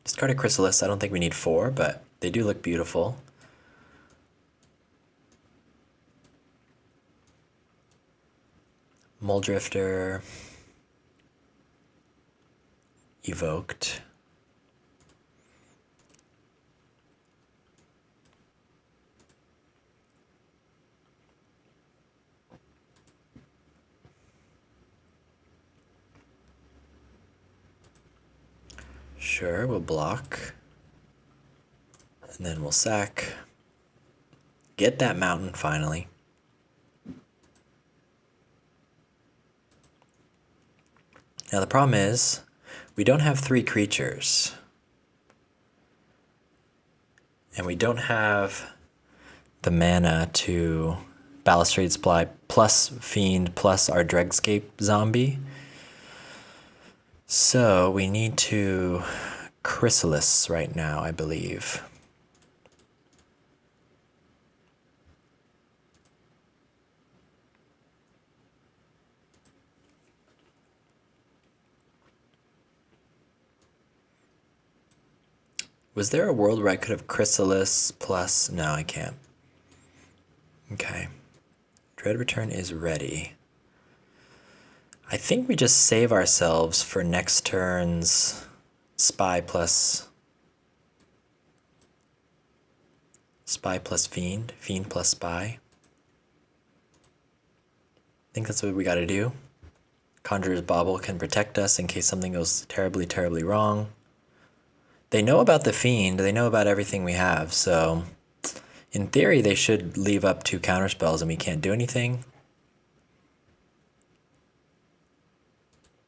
Discard a Chrysalis. I don't think we need 4, but they do look beautiful. Muldrifter. Evoked. Sure, we'll block. And then we'll sack. Get that mountain finally. Now the problem is, we don't have 3 creatures. And we don't have the mana to Balustrade Supply plus Fiend plus our Dregscape zombie. So we need to Chrysalis right now, I believe. Was there a world where I could have Chrysalis plus... No, I can't. Okay. Dread Return is ready. I think we just save ourselves for next turn's Spy plus Fiend. Fiend plus Spy. I think that's what we gotta do. Conjurer's Bauble can protect us in case something goes terribly, terribly wrong. They know about the Fiend, they know about everything we have, so in theory they should leave up 2 counterspells and we can't do anything.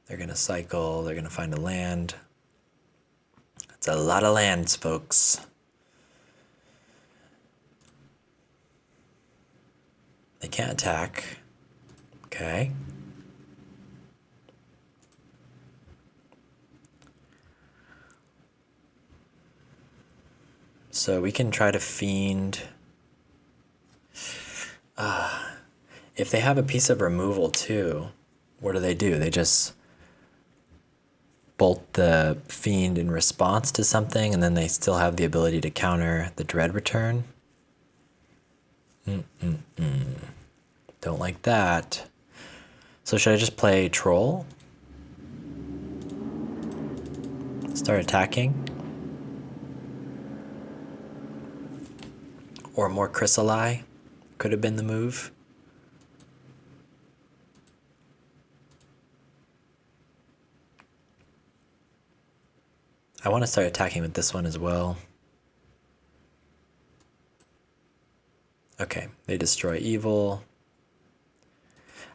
They're gonna cycle, they're gonna find a land. That's a lot of lands, folks. They can't attack. Okay. So we can try to Fiend. If they have a piece of removal too, what do? They just bolt the Fiend in response to something, and then they still have the ability to counter the Dread Return. Don't like that. So should I just play Troll? Start attacking? Or more Chrysalii could have been the move. I want to start attacking with this one as well. Okay, they destroy evil.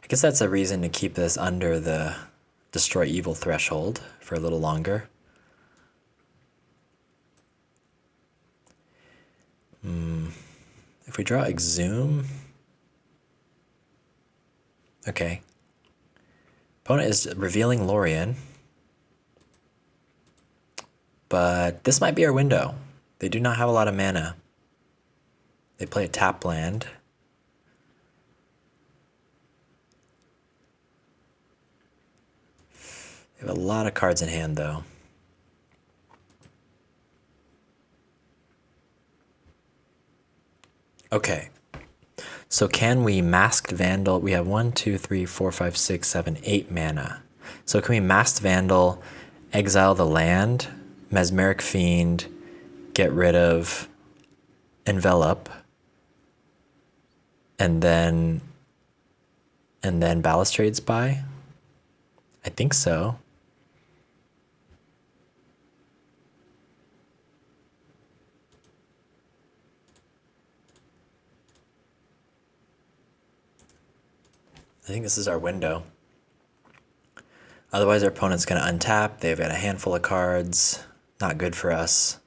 I guess that's a reason to keep this under the destroy evil threshold for a little longer. If we draw Exhume... Okay. Opponent is revealing Lorien. But this might be our window. They do not have a lot of mana. They play a tap land. They have a lot of cards in hand, though. Okay. So can we Masked Vandal? We have 1, 2, 3, 4, 5, 6, 7, 8 mana. So can we Masked Vandal, exile the land, Mesmeric Fiend, get rid of Envelop, and then Balustrade Spy? I think so. I think this is our window. Otherwise our opponent's going to untap. They've got a handful of cards. Not good for us.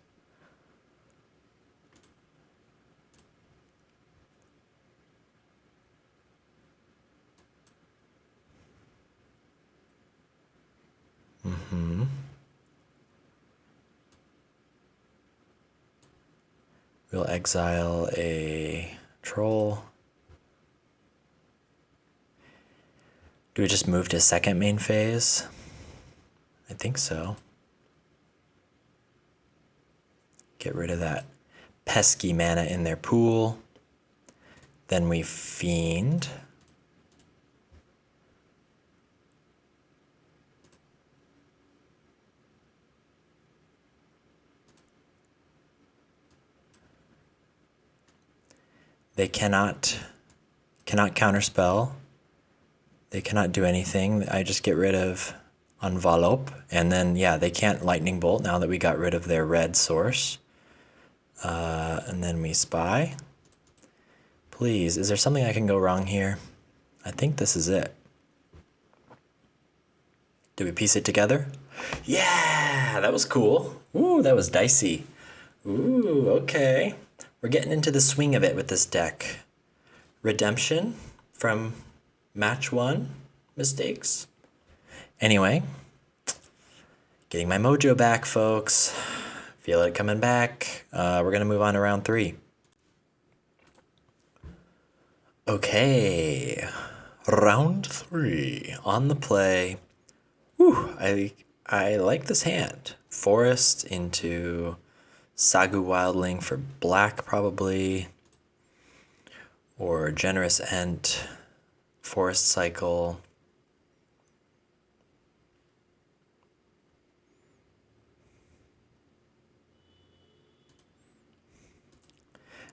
We'll exile a troll. Do we just move to second main phase? I think so. Get rid of that pesky mana in their pool. Then we Fiend. They cannot counterspell. They cannot do anything. I just get rid of Envelope. And then, yeah, they can't Lightning Bolt now that we got rid of their red source. And then we Spy. Please, is there something I can go wrong here? I think this is it. Did we piece it together? Yeah, that was cool. Ooh, that was dicey. Ooh, okay. We're getting into the swing of it with this deck. Redemption from match 1 mistakes. Anyway, getting my mojo back, folks. Feel it coming back. We're going to move on to round 3. Okay, round 3 on the play. Whew, I like this hand. Forest into Sagu Wildling for black, probably. Or Generous Ent, Forest Cycle.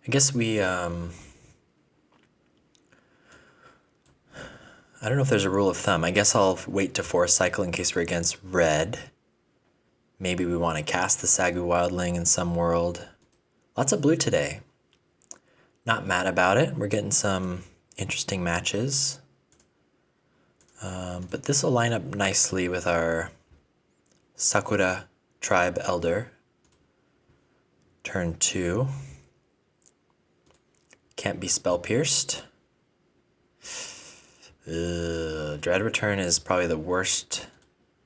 I guess we, I don't know if there's a rule of thumb. I guess I'll wait to Forest Cycle in case we're against red. Maybe we want to cast the Sagu Wildling in some world. Lots of blue today. Not mad about it. We're getting some interesting matches. But this will line up nicely with our Sakura Tribe Elder. Turn 2. Can't be spell pierced. Dread Return is probably the worst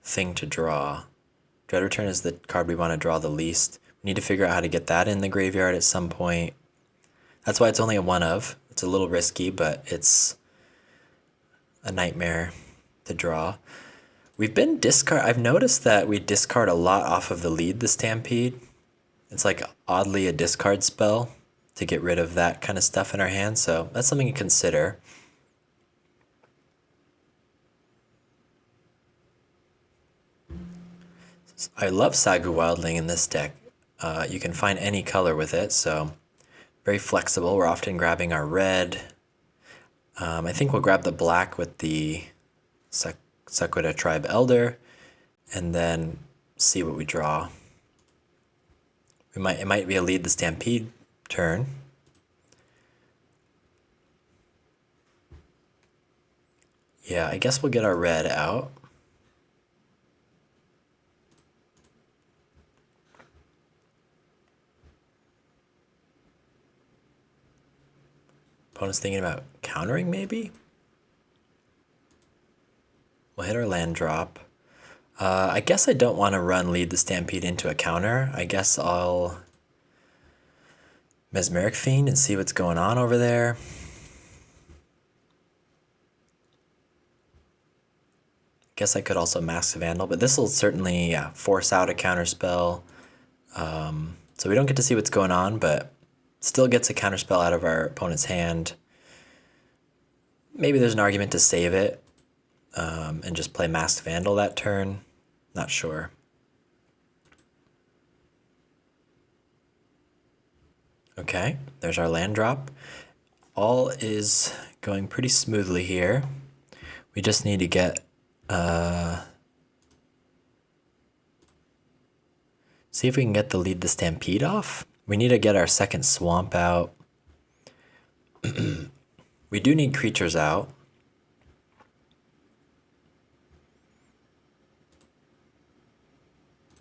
thing to draw. Dread Return is the card we want to draw the least. We need to figure out how to get that in the graveyard at some point. That's why it's only a 1 of. It's a little risky, but it's a nightmare to draw. We've been I've noticed that we discard a lot off of the lead, the Stampede. It's like oddly a discard spell to get rid of that kind of stuff in our hands, so that's something to consider. I love Sagu Wildling in this deck. You can find any color with it, so very flexible. We're often grabbing our red. I think we'll grab the black with the Sakura Tribe Elder and then see what we draw. It might be a lead the Stampede turn. Yeah, I guess we'll get our red out. Opponent's thinking about countering, maybe? We'll hit our land drop. I guess I don't want to run lead the Stampede into a counter. I guess I'll Mesmeric Fiend and see what's going on over there. Guess I could also Mask Vandal, but this will certainly force out a counter spell. So we don't get to see what's going on, but still gets a counter spell out of our opponent's hand. Maybe there's an argument to save it and just play Masked Vandal that turn. Not sure. Okay, there's our land drop. All is going pretty smoothly here. We just need to get see if we can get the lead the Stampede off. We need to get our second swamp out. We do need creatures out.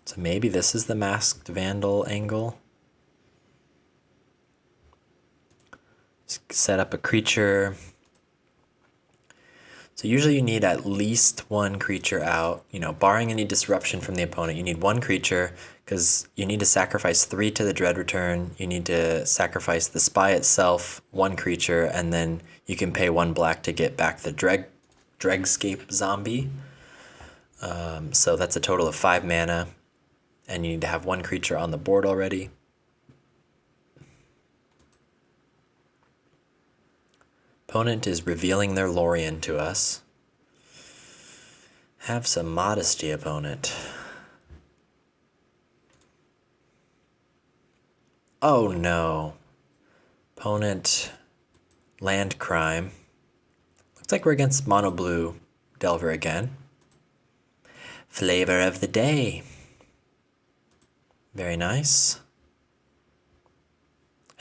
So maybe this is the Masked Vandal angle. Set up a creature. So usually you need at least one creature out, barring any disruption from the opponent. You need one creature because you need to sacrifice 3 to the Dread Return. You need to sacrifice the Spy itself, one creature, and then you can pay 1 black to get back the Dregscape zombie. So that's a total of 5 mana, and you need to have one creature on the board already. Opponent is revealing their Lorien to us. Have some modesty, opponent. Oh no. Opponent land crime. Looks like we're against mono blue Delver again. Flavor of the day. Very nice.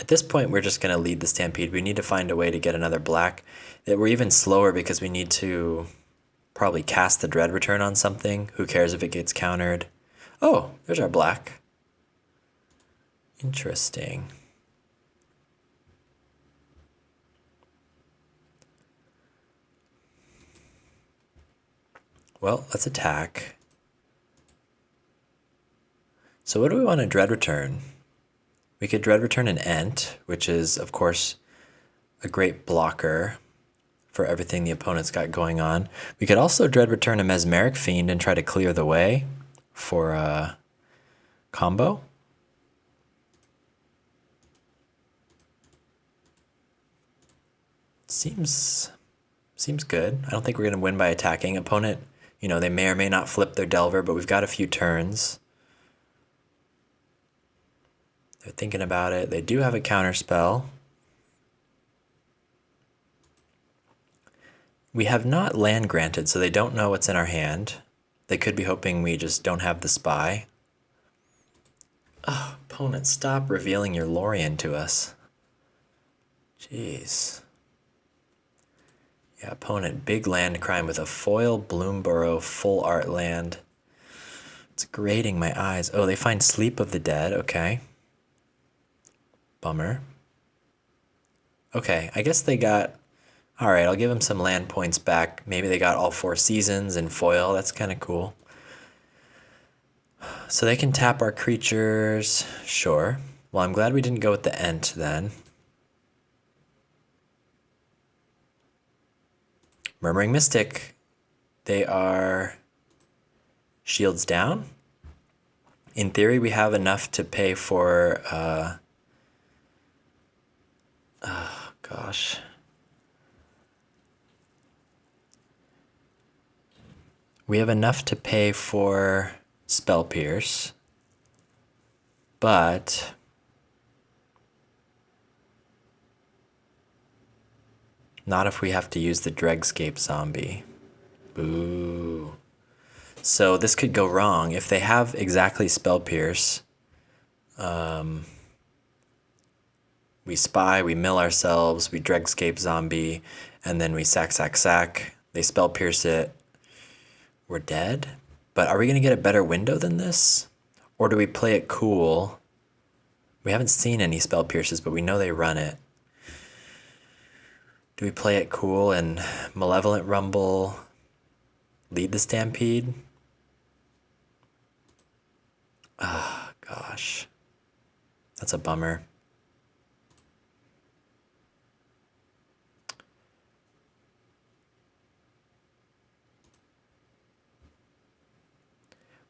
At this point, we're just going to lead the Stampede. We need to find a way to get another black. We're even slower because we need to probably cast the Dread Return on something. Who cares if it gets countered? Oh, there's our black. Interesting. Well, let's attack. So what do we want to Dread Return? We could Dread Return an Ent, which is, of course, a great blocker for everything the opponent's got going on. We could also Dread Return a Mesmeric Fiend and try to clear the way for a combo. Seems good. I don't think we're going to win by attacking. Opponent, they may or may not flip their Delver, but we've got a few turns. They're thinking about it. They do have a counter spell. We have not land granted, so they don't know what's in our hand. They could be hoping we just don't have the Spy. Oh, opponent, stop revealing your Lorien to us. Jeez. Yeah, opponent, big land crime with a foil Bloomburrow full art land. It's grating my eyes. Oh, they find Sleep of the Dead. Okay. Bummer. Okay, I guess they got... All right, I'll give them some land points back. Maybe they got all 4 seasons in foil. That's kind of cool. So they can tap our creatures. Sure. Well, I'm glad we didn't go with the Ent then. Murmuring Mystic. They are shields down. In theory, we have enough to pay for... oh, gosh. We have enough to pay for Spell Pierce, but not if we have to use the Dregscape zombie. Boo. So this could go wrong. If they have exactly Spell Pierce, We spy, we mill ourselves, we dregscape zombie, and then we sack. They spell pierce it. We're dead. But are we gonna get a better window than this? Or do we play it cool? We haven't seen any spell pierces, but we know they run it. Do we play it cool and Malevolent Rumble lead the Stampede? Ah, gosh. That's a bummer.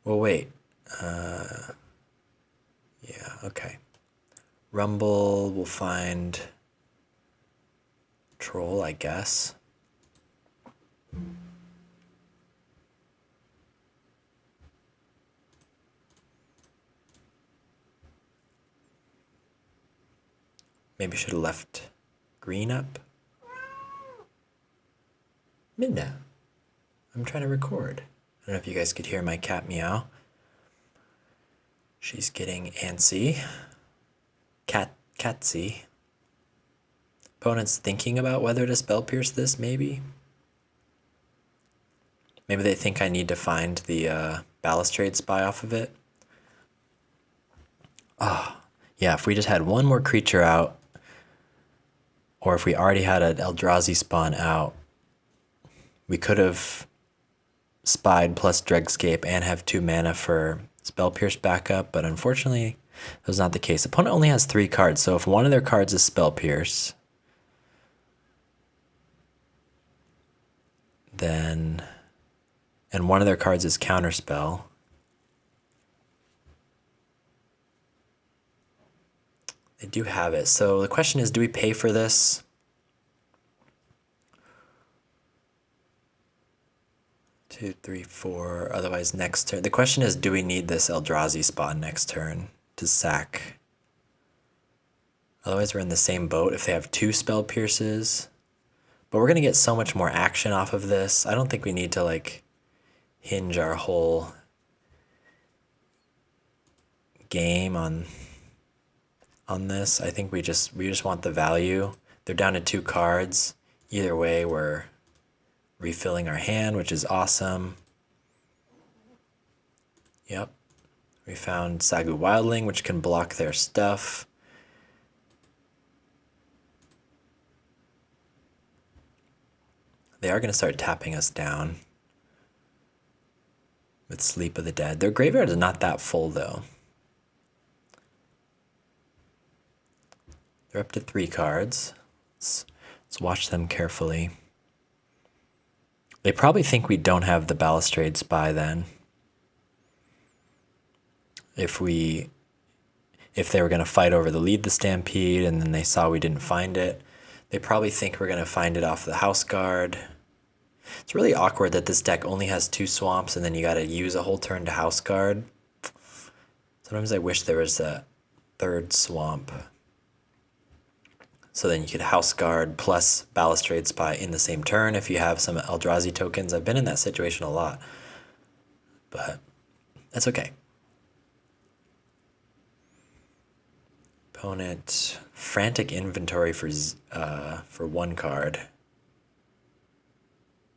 Well, wait. Yeah, okay. Rumble, we'll find Troll, I guess. Maybe should have left green up. Midna, I'm trying to record. I don't know if you guys could hear my cat meow. She's getting antsy. Catsy. Opponent's thinking about whether to spell pierce this, maybe. Maybe they think I need to find the balustrade spy off of it. Ah, yeah, if we just had one more creature out, or if we already had an Eldrazi spawn out, we could have spied plus Dregscape and have 2 mana for Spell Pierce backup, but unfortunately that was not the case. Opponent only has 3 cards, so if one of their cards is Spell Pierce, then, and one of their cards is Counterspell, they do have it. So the question is, do we pay for this? Two, three, four. Otherwise, next turn. The question is, do we need this Eldrazi spawn next turn to sack? Otherwise, we're in the same boat if they have 2 spell pierces. But we're going to get so much more action off of this. I don't think we need to, like, hinge our whole game on this. I think we just want the value. They're down to 2 cards. Either way, we're refilling our hand, which is awesome. Yep. We found Sagu Wildling, which can block their stuff. They are going to start tapping us down with Sleep of the Dead. Their graveyard is not that full, though. They're up to 3 cards. Let's watch them carefully. They probably think we don't have the Balustrade Spy then. If they were going to fight over the Lead the Stampede and then they saw we didn't find it, they probably think we're going to find it off the House Guard. It's really awkward that this deck only has 2 swamps and then you got to use a whole turn to House Guard. Sometimes I wish there was a 3rd swamp. So then you could House Guard plus Balustrade Spy in the same turn if you have some Eldrazi tokens. I've been in that situation a lot, but that's okay. Opponent, Frantic Inventory for 1 card.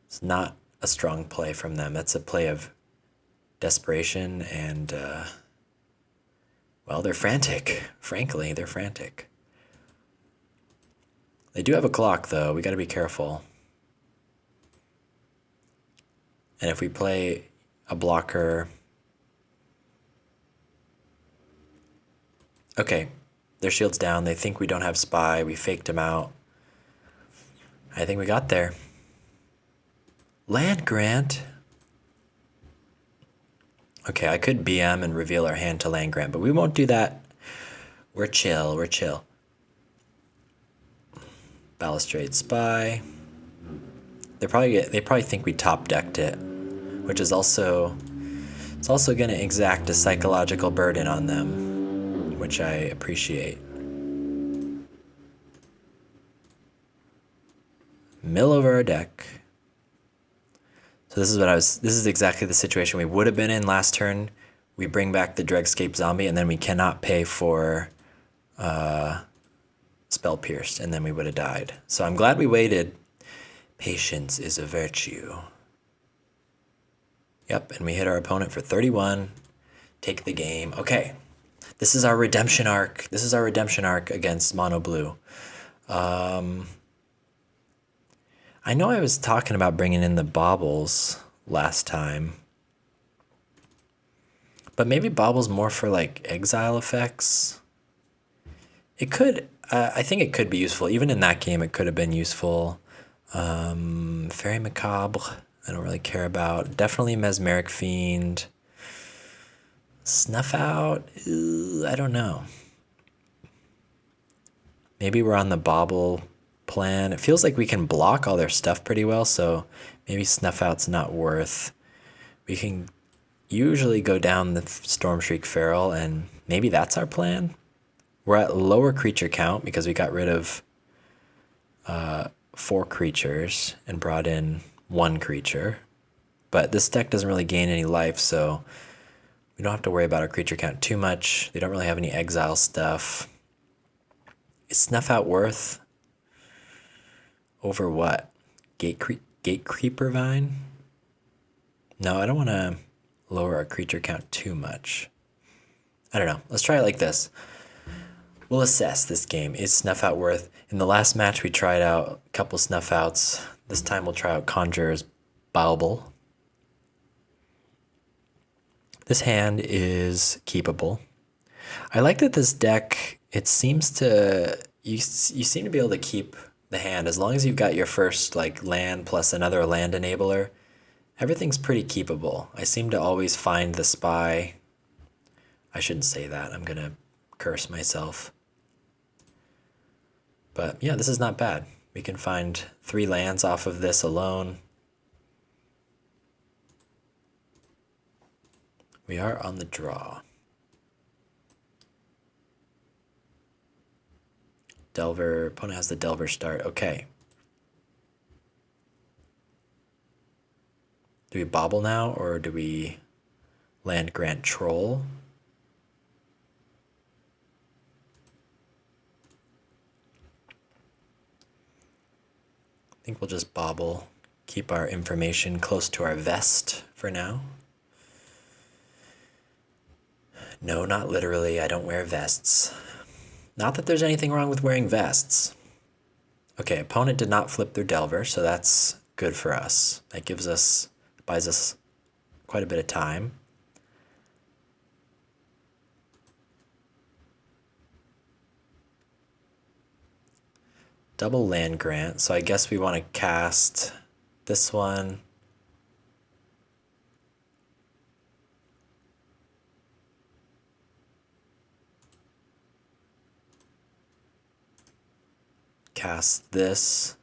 It's not a strong play from them. That's a play of desperation and, well, they're frantic. Frankly, they're frantic. They do have a clock, though. We got to be careful. And if we play a blocker... Okay, their shield's down. They think we don't have Spy. We faked them out. I think we got there. Land Grant. Okay, I could BM and reveal our hand to Land Grant, but we won't do that. We're chill. We're chill. Balustrade Spy. They probably think we top decked it, which is also, it's also going to exact a psychological burden on them, which I appreciate. Mill over our deck. So this is exactly the situation we would have been in last turn. we bring back the Dregscape Zombie, and then we cannot pay for Spell Pierced, and then we would have died. So I'm glad we waited. Patience is a virtue. Yep, and we hit our opponent for 31. Take the game. Okay, this is our redemption arc. This is our redemption arc against Mono Blue. I know I was talking about bringing in the baubles last time, but maybe baubles more for like exile effects. It could, I think it could be useful. Even in that game, it could have been useful. Fairy Macabre, I don't really care about. Definitely Mesmeric Fiend. Snuff Out, I don't know. Maybe we're on the bauble plan. It feels like we can block all their stuff pretty well, so maybe Snuff Out's not worth. We can usually go down the Stormshriek Feral, and maybe that's our plan. We're at lower creature count because we got rid of 4 creatures and brought in 1 creature. But this deck doesn't really gain any life, so we don't have to worry about our creature count too much. They don't really have any exile stuff. Is Snuff Out worth? Over what? Gatecreeper Vine? No, I don't want to lower our creature count too much. I don't know. Let's try it like this. We'll assess this game. Is Snuff Out worth? In the last match, we tried out a couple Snuff Outs. This time we'll try out Conjurer's Bauble. This hand is keepable. I like that this deck, it seems to, you seem to be able to keep the hand as long as you've got your first like land plus another land enabler. Everything's pretty keepable. I seem to always find the spy. I shouldn't say that. I'm gonna curse myself. But yeah, this is not bad. We can find 3 lands off of this alone. We are on the draw. Delver, opponent has the Delver start. Okay. Do we bobble now, or do we land Grant Troll? I think we'll just bobble. Keep our information close to our vest for now. No, not literally. I don't wear vests. Not that there's anything wrong with wearing vests. Okay, opponent did not flip their Delver, so that's good for us. That buys us quite a bit of time. Double land grant, so I guess we want to cast this one. Cast this.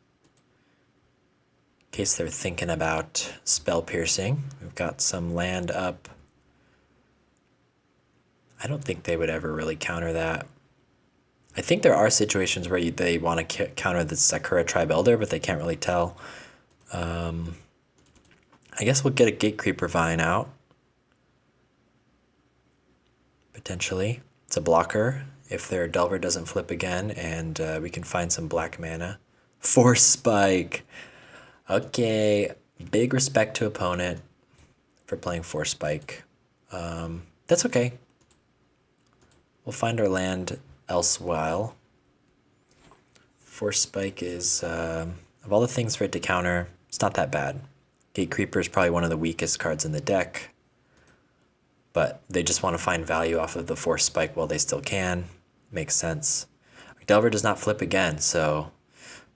In case they're thinking about spell piercing. We've got some land up. I don't think they would ever really counter that. I think there are situations where they want to counter the Sakura Tribe Elder, but they can't really tell. I guess we'll get a Gatecreeper Vine out. Potentially. It's a blocker if their Delver doesn't flip again, and we can find some black mana. Force Spike! Okay, big respect to opponent for playing Force Spike. That's okay. We'll find our land elsewhile. Force Spike is, of all the things for it to counter, it's not that bad. Gatecreeper is probably one of the weakest cards in the deck, but they just want to find value off of the Force Spike while they still can. Makes sense. Delver does not flip again, so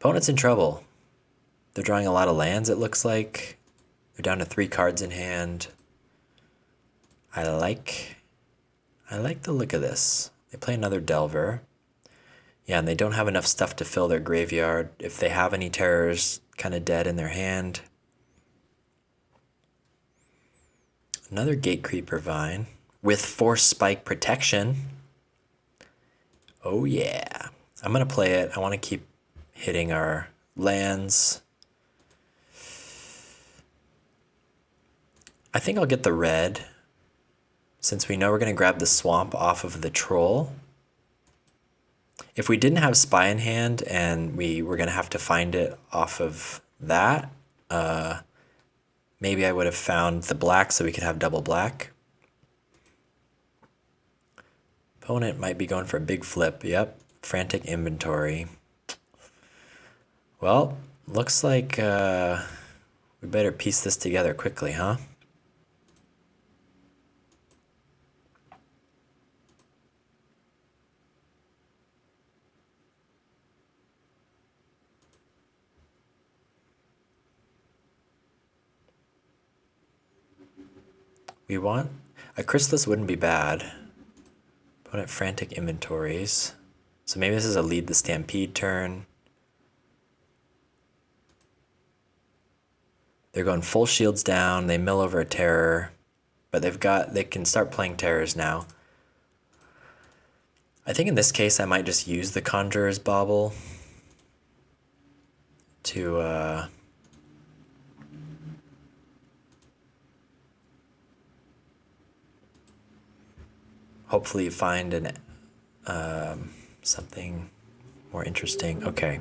opponent's in trouble. They're drawing a lot of lands, it looks like. They're down to 3 cards in hand. I like the look of this. They play another Delver. Yeah, and they don't have enough stuff to fill their graveyard. If they have any terrors, kind of dead in their hand. Another Gatecreeper Vine with Force Spike protection. Oh yeah. I'm going to play it. I want to keep hitting our lands. I think I'll get the red. since we know we're going to grab the swamp off of the troll, if we didn't have spy in hand and we were going to have to find it off of that, maybe I would have found the black so we could have double black. Opponent might be going for a big flip. Yep, frantic inventory. Well, looks like we better piece this together quickly, huh? We want a Chrysalis wouldn't be bad. Opponent frantic inventories. So maybe this is a lead the stampede turn. They're going full shields down. They mill over a terror, but they can start playing terrors now. I think in this case I might just use the Conjurer's Bauble to hopefully find an something more interesting. Okay,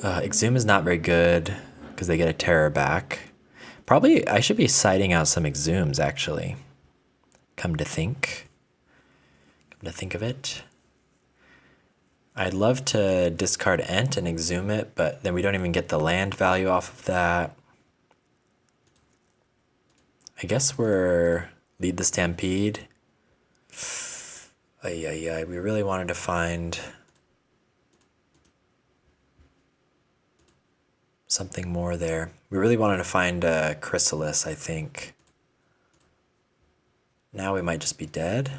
Exhume is not very good because they get a terror back. Probably I should be siding out some Exhumes actually. Come to think of it, I'd love to discard Ent and Exhume it, but then we don't even get the land value off of that. I guess we're lead the stampede. We really wanted to find something more there. We really wanted to find a Chrysalis, I think. Now we might just be dead.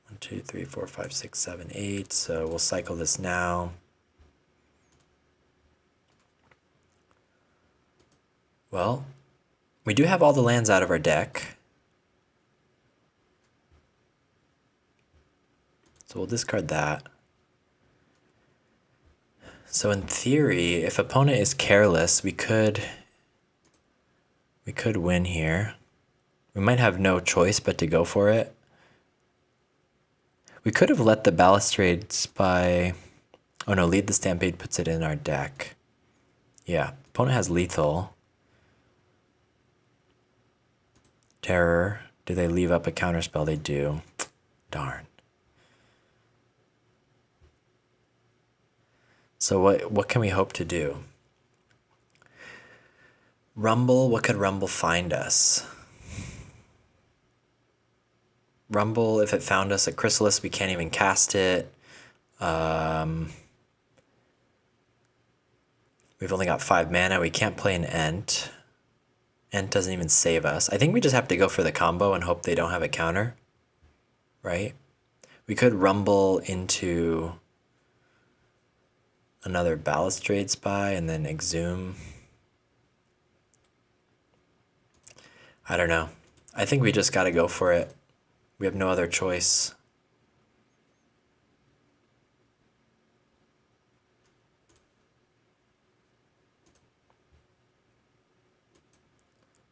1, 2, 3, 4, 5, 6, 7, 8. So we'll cycle this now. Well, we do have all the lands out of our deck. So we'll discard that. So in theory, if opponent is careless, we could win here. We might have no choice but to go for it. We could have let the Balustrade Spy... Oh no, lead the Stampede puts it in our deck. Yeah, opponent has lethal. Terror. Do they leave up a counterspell? They do. Darn. So what can we hope to do? Rumble, what could Rumble find us? Rumble, if it found us a Chrysalis, we can't even cast it. We've only got 5 mana. We can't play an Ent. Ent doesn't even save us. I think we just have to go for the combo and hope they don't have a counter, right? We could Rumble into another Balustrade Spy and then Exhume. I don't know. I think we just got to go for it. We have no other choice.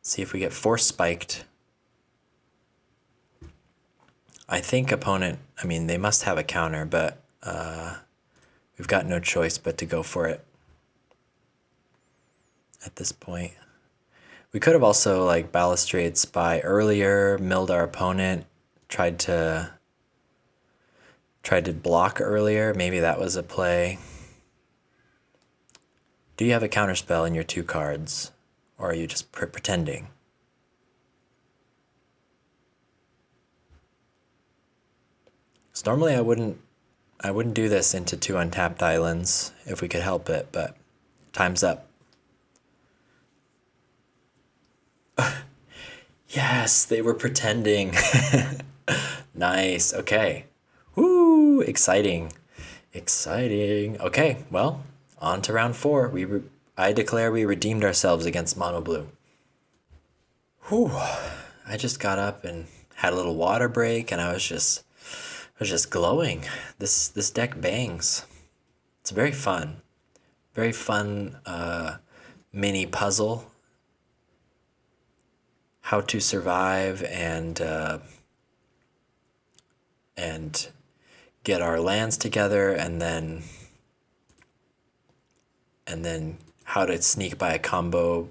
See if we get force spiked. I think opponent, I mean, they must have a counter, but we've got no choice but to go for it at this point. We could have also like Balustrade Spy earlier, milled our opponent, tried to block earlier. Maybe that was a play. Do you have a counterspell in your 2 cards? Or are you just pretending? So normally I wouldn't do this into 2 untapped islands if we could help it, but time's up. Yes, they were pretending. Nice. Okay. Woo! Exciting. Exciting. Okay, well, on to round 4. I declare we redeemed ourselves against Mono Blue. Whew. I just got up and had a little water break, and I was just glowing. This deck bangs. It's very fun. Very fun mini puzzle. how to survive and get our lands together, and then how to sneak by a combo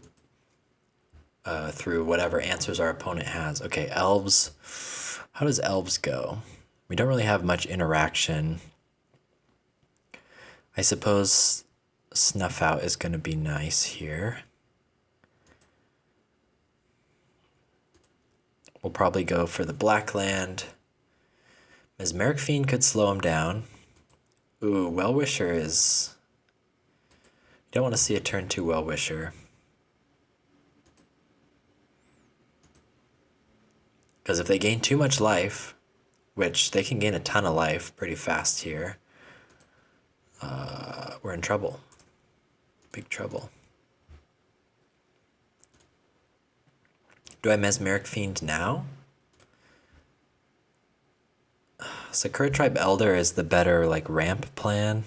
through whatever answers our opponent has. Okay, elves. How does elves go? We don't really have much interaction. I suppose Snuff Out is going to be nice here. We'll probably go for the black land. Mesmeric Fiend could slow him down. Ooh, Well-Wisher is... You don't want to see a turn 2 Well-Wisher. Because if they gain too much life, which they can gain a ton of life pretty fast here, we're in trouble. Big trouble. Do I Mesmeric Fiend now? Sakura Tribe Elder is the better like ramp plan.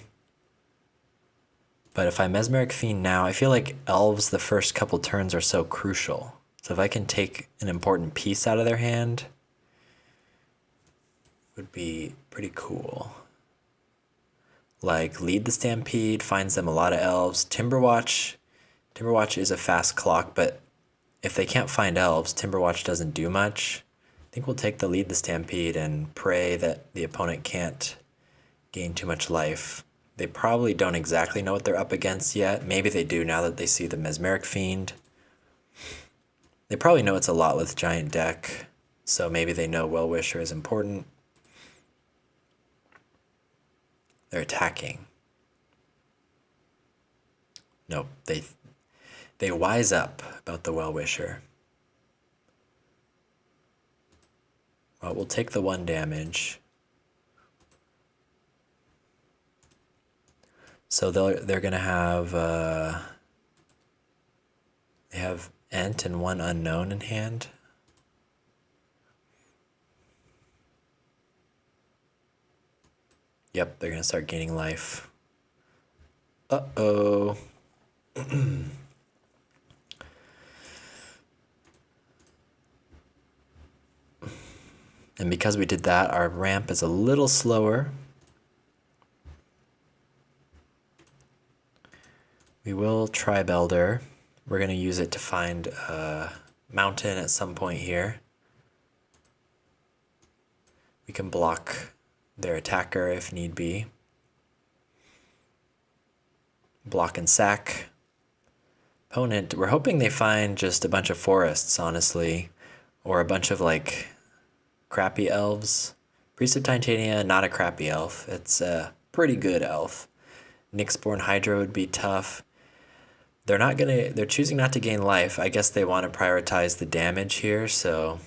But if I Mesmeric Fiend now, I feel like Elves the first couple turns are so crucial. So if I can take an important piece out of their hand, would be pretty cool. Like Lead the Stampede finds them a lot of elves. Timberwatch is a fast clock, but if they can't find elves, Timberwatch doesn't do much. I think we'll take the Lead the Stampede and pray that the opponent can't gain too much life. They probably don't exactly know what they're up against yet. Maybe they do now that they see the Mesmeric Fiend. They probably know it's a Lotleth Giant deck, so maybe they know Well-Wisher is important. They're attacking. Nope, they wise up about the Well-Wisher. Well, we'll take the 1 damage. So they're gonna have they have Ent and 1 unknown in hand. Yep, they're gonna start gaining life. Uh-oh. And because we did that, our ramp is a little slower. We will Tribe Elder. We're gonna use it to find a mountain at some point here. We can block their attacker if need be. Block and sack. Opponent, we're hoping they find just a bunch of forests, honestly, or a bunch of like crappy elves. Priest of Titania, not a crappy elf. It's a pretty good elf. Nyxborn Hydra would be tough. They're choosing not to gain life. I guess they want to prioritize the damage here, so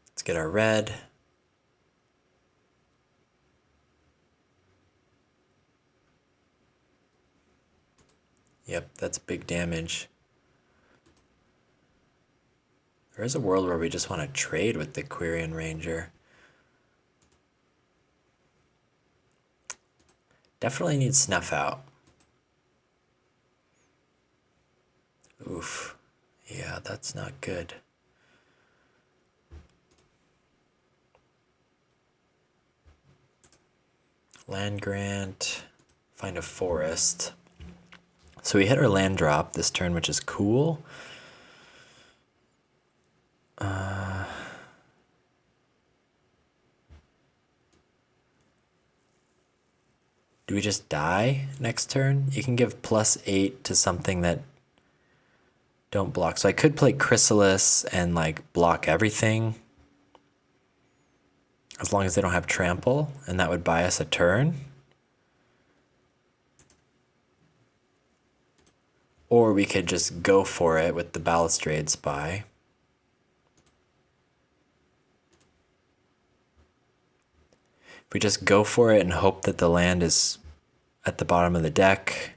let's get our red. Yep, that's big damage. There is a world where we just want to trade with the Quirion Ranger. Definitely need Snuff Out. Oof. Yeah, that's not good. Land grant. Find a forest. So we hit our land drop this turn, which is cool. Do we just die next turn? You can give +8 to something that don't block. So I could play Chrysalis and like block everything, as long as they don't have trample, and that would buy us a turn. Or we could just go for it with the Balustrade Spy. If we just go for it and hope that the land is at the bottom of the deck.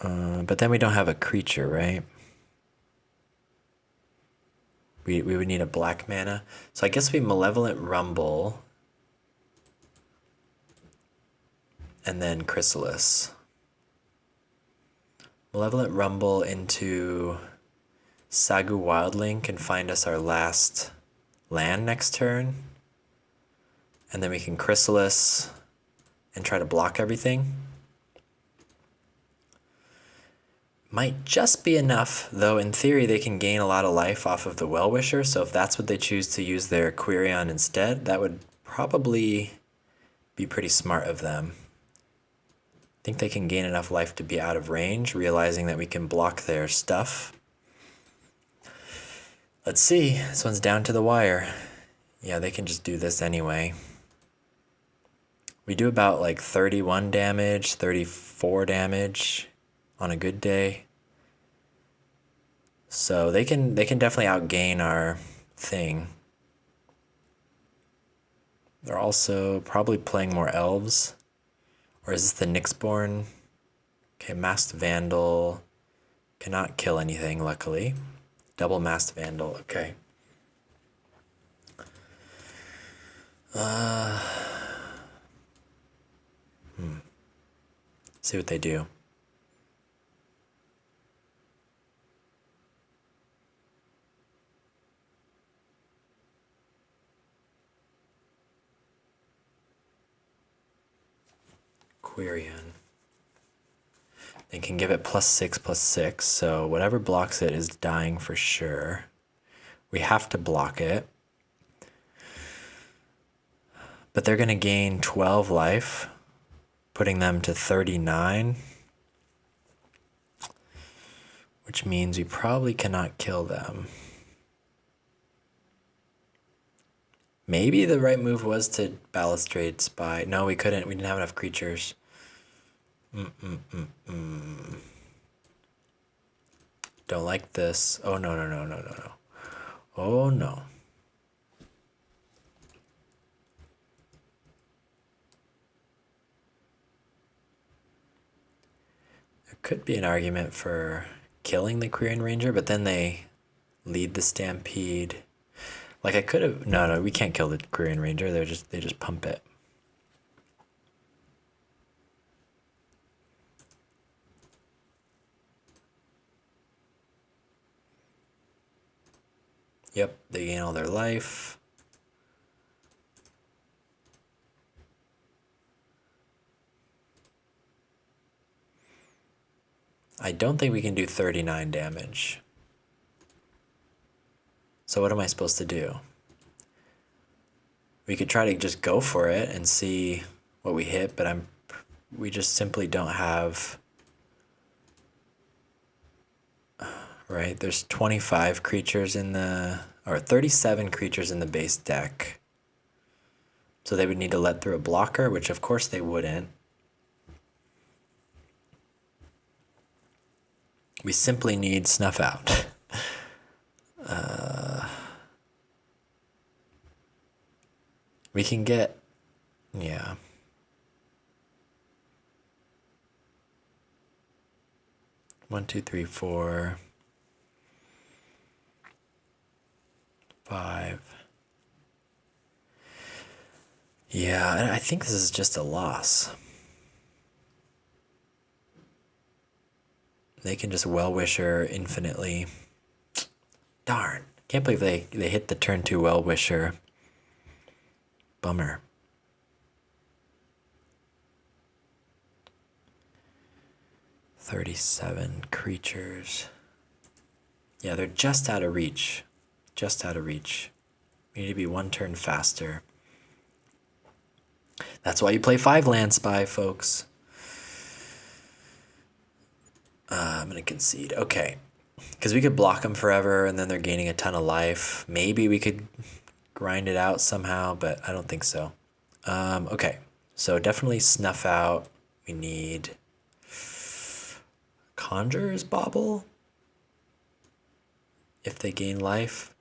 But then we don't have a creature, right? We would need a black mana. So I guess we Malevolent Rumble. And then Chrysalis. Malevolent Rumble into Sagu Wildlink and find us our last land next turn. And then we can Chrysalis and try to block everything. Might just be enough, though in theory they can gain a lot of life off of the Well-Wisher, so if that's what they choose to use their query on instead, that would probably be pretty smart of them. I think they can gain enough life to be out of range, realizing that we can block their stuff. Let's see, this one's down to the wire. Yeah, they can just do this anyway. We do about like 31 damage, 34 damage on a good day. So they can definitely outgain our thing. They're also probably playing more elves. Or is this the Nyxborn? Okay, Masked Vandal. Cannot kill anything, luckily. Double Masked Vandal, okay. See what they do. Quirion. They can give it +6/+6, so whatever blocks it is dying for sure. We have to block it. But they're going to gain 12 life, putting them to 39. Which means we probably cannot kill them. Maybe the right move was to Balustrade Spy. No, we couldn't. We didn't have enough creatures. Don't like this. Oh, no. Oh, no. There could be an argument for killing the Quirion Ranger, but then they lead the Stampede. Like I could have. No, we can't kill the Quirion Ranger. They just pump it. Yep, they gain all their life. I don't think we can do 39 damage. So what am I supposed to do? We could try to just go for it and see what we hit, but we just simply don't have. Right, there's 25 creatures or 37 creatures in the base deck. So they would need to let through a blocker, which of course they wouldn't. We simply need Snuff Out. We can get, yeah. One, two, three, 4, 5. Yeah, I think this is just a loss. They can just Well-Wisher infinitely. Darn. Can't believe they hit the turn 2 Well-Wisher. Bummer. $37 creatures. Yeah, they're just out of reach. Just out of reach. We need to be one turn faster. That's why you play 5 Land Spy, folks. I'm going to concede. Okay. Because we could block them forever, and then they're gaining a ton of life. Maybe we could grind it out somehow, but I don't think so. Okay. So definitely Snuff Out. We need Conjurer's Bauble. If they gain life.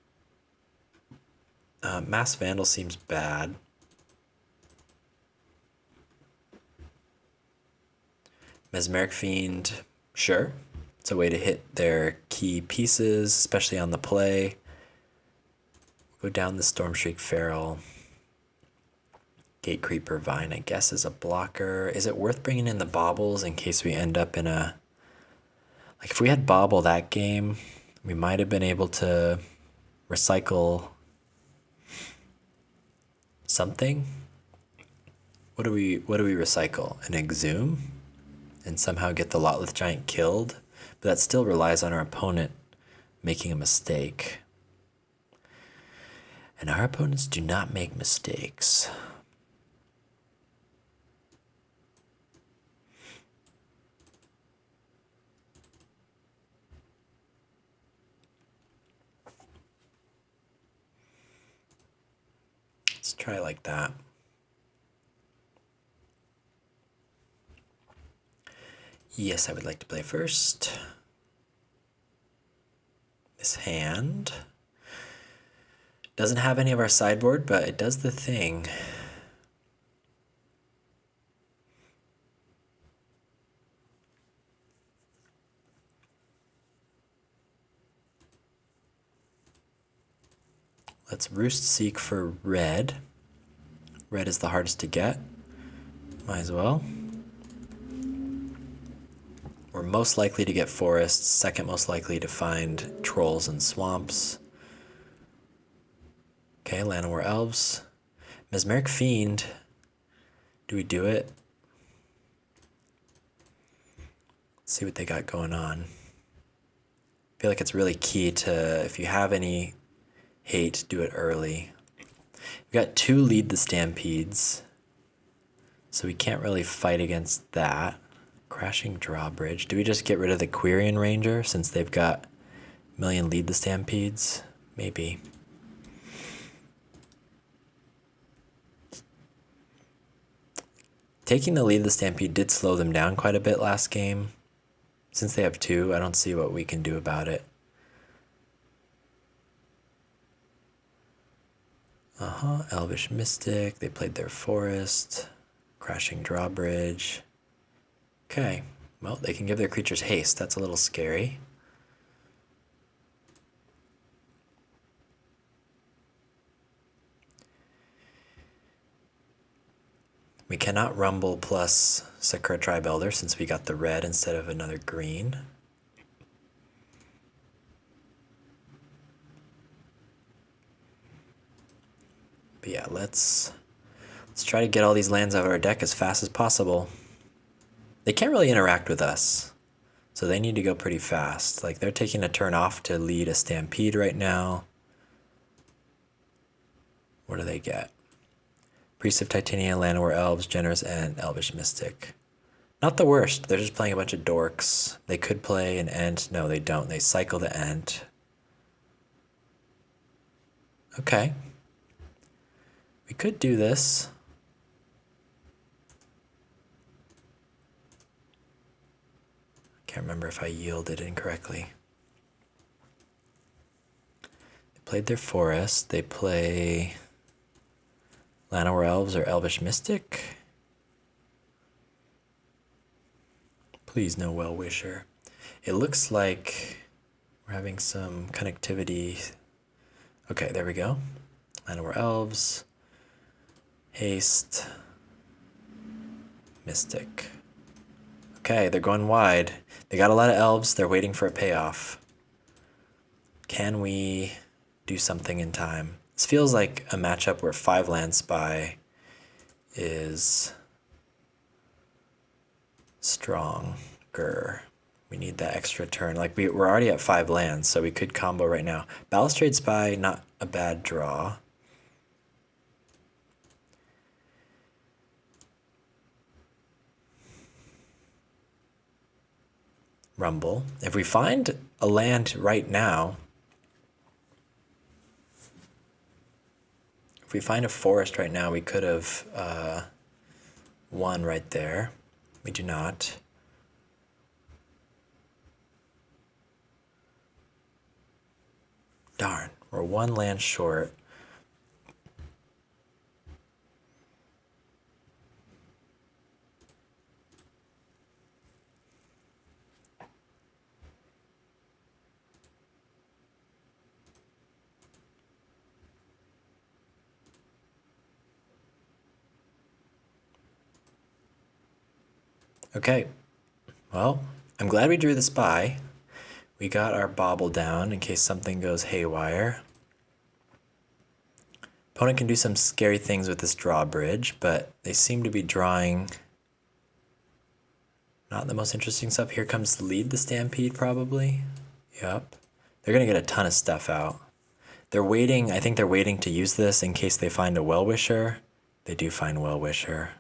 Mass Vandal seems bad. Mesmeric Fiend, sure. It's a way to hit their key pieces, especially on the play. Go down the Stormshriek Feral. Gatecreeper Vine, I guess, is a blocker. Is it worth bringing in the baubles in case we end up in a... Like, if we had bauble that game, we might have been able to recycle something. What do we recycle? An Exhume? And somehow get the Lotleth Giant killed? But that still relies on our opponent making a mistake. And our opponents do not make mistakes. Let's try like that. Yes, I would like to play first. This hand doesn't have any of our sideboard, but it does the thing. Let's Roost Seek for red. Red is the hardest to get. Might as well. We're most likely to get forests, second most likely to find trolls and swamps. Okay, Llanowar Elves. Mesmeric Fiend. Do we do it? Let's see what they got going on. I feel like it's really key to, if you have any hate, do it early. We've got 2 Lead the Stampedes, so we can't really fight against that. Crashing Drawbridge. Do we just get rid of the Quirion Ranger since they've got a million Lead the Stampedes? Maybe. Taking the Lead the Stampede did slow them down quite a bit last game. Since they have 2, I don't see what we can do about it. Elvish Mystic. They played their Forest. Crashing Drawbridge. Okay. Well, they can give their creatures haste. That's a little scary. We cannot Rumble plus Sakura Tribe Elder since we got the red instead of another green. But yeah, let's try to get all these lands out of our deck as fast as possible. They can't really interact with us, so they need to go pretty fast. Like, they're taking a turn off to lead a Stampede right now. What do they get? Priest of Titania, Llanowar Elves, Generous, and Elvish Mystic. Not the worst. They're just playing a bunch of dorks. They could play an Ent. No, they don't. They cycle the Ent. Okay. We could do this. Can't remember if I yielded incorrectly. They played their Forest. They play Llanowar Elves or Elvish Mystic. Please, no Well-Wisher. It looks like we're having some connectivity. Okay, there we go. Llanowar Elves. Haste. Mystic. Okay, they're going wide. They got a lot of elves. They're waiting for a payoff. Can we do something in time? This feels like a matchup where 5 land spy is stronger. We need that extra turn. Like, we're already at 5 lands, so we could combo right now. Balustrade Spy, not a bad draw. Rumble. If we find a land right now, if we find a forest right now, we could have won right there. We do not. Darn, we're 1 land short. Okay, well, I'm glad we drew the spy. We got our bobble down in case something goes haywire. Opponent can do some scary things with this drawbridge, but they seem to be drawing not the most interesting stuff. Here comes Lead the Stampede, probably. Yep. They're going to get a ton of stuff out. They're waiting, I think they're waiting to use this in case they find a Well-Wisher. They do find Well-Wisher.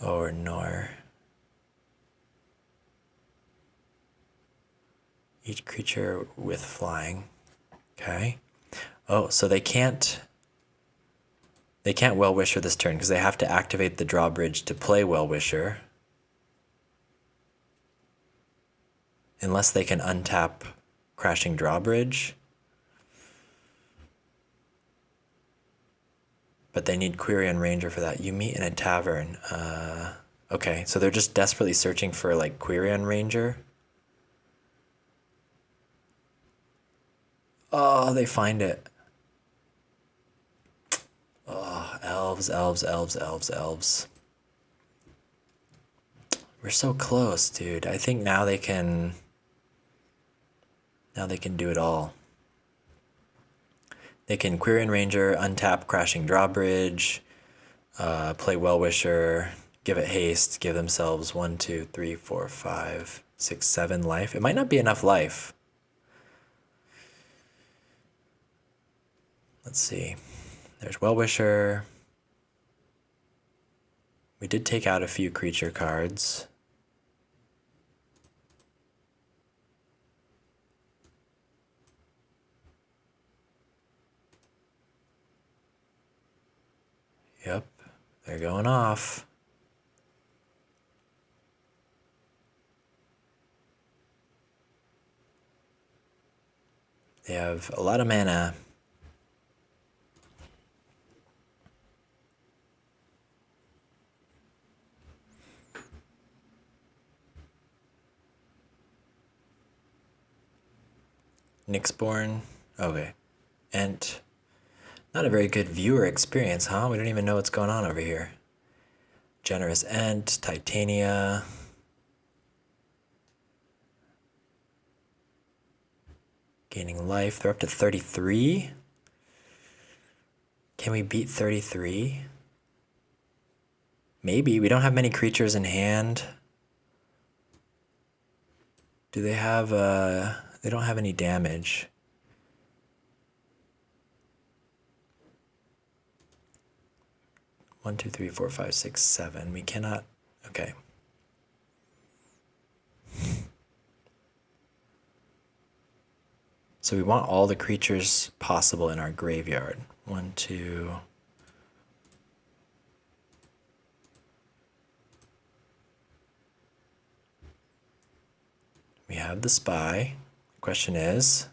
Or nor. Each creature with flying. Okay. Oh, so they can't Well-Wisher this turn because they have to activate the drawbridge to play Well-Wisher. Unless they can untap Crashing Drawbridge. But they need Quirion Ranger for that. You meet in a tavern. Okay, so they're just desperately searching for like Quirion Ranger. Oh, they find it. Oh, elves, elves, elves, elves, elves. We're so close, dude. I think now they can do it all. They can Quirion Ranger, untap Crashing Drawbridge, play Well-Wisher, give it haste, give themselves 1, 2, 3, 4, 5, 6, 7 life. It might not be enough life. Let's see. There's Well-Wisher. We did take out a few creature cards. Yep, they're going off. They have a lot of mana. Nyxborn. Okay. Ent. Not a very good viewer experience, huh? We don't even know what's going on over here. Generous Ent. Titania. Gaining life. They're up to 33. Can we beat 33? Maybe. We don't have many creatures in hand. Do they have, they don't have any damage. One, two, three, four, five, six, 7. We cannot, okay. So we want all the creatures possible in our graveyard. 1, 2. We have the spy. The question is,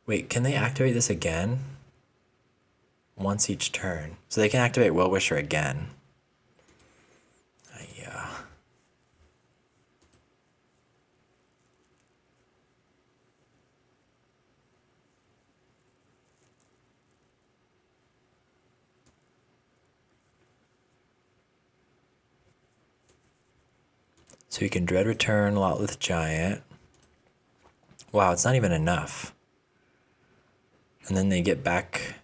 wait, can they activate this again? Once each turn. So they can activate Well-Wisher again. Yeah. So you can Dread Return, Lotleth Giant. Wow, it's not even enough. And then they get back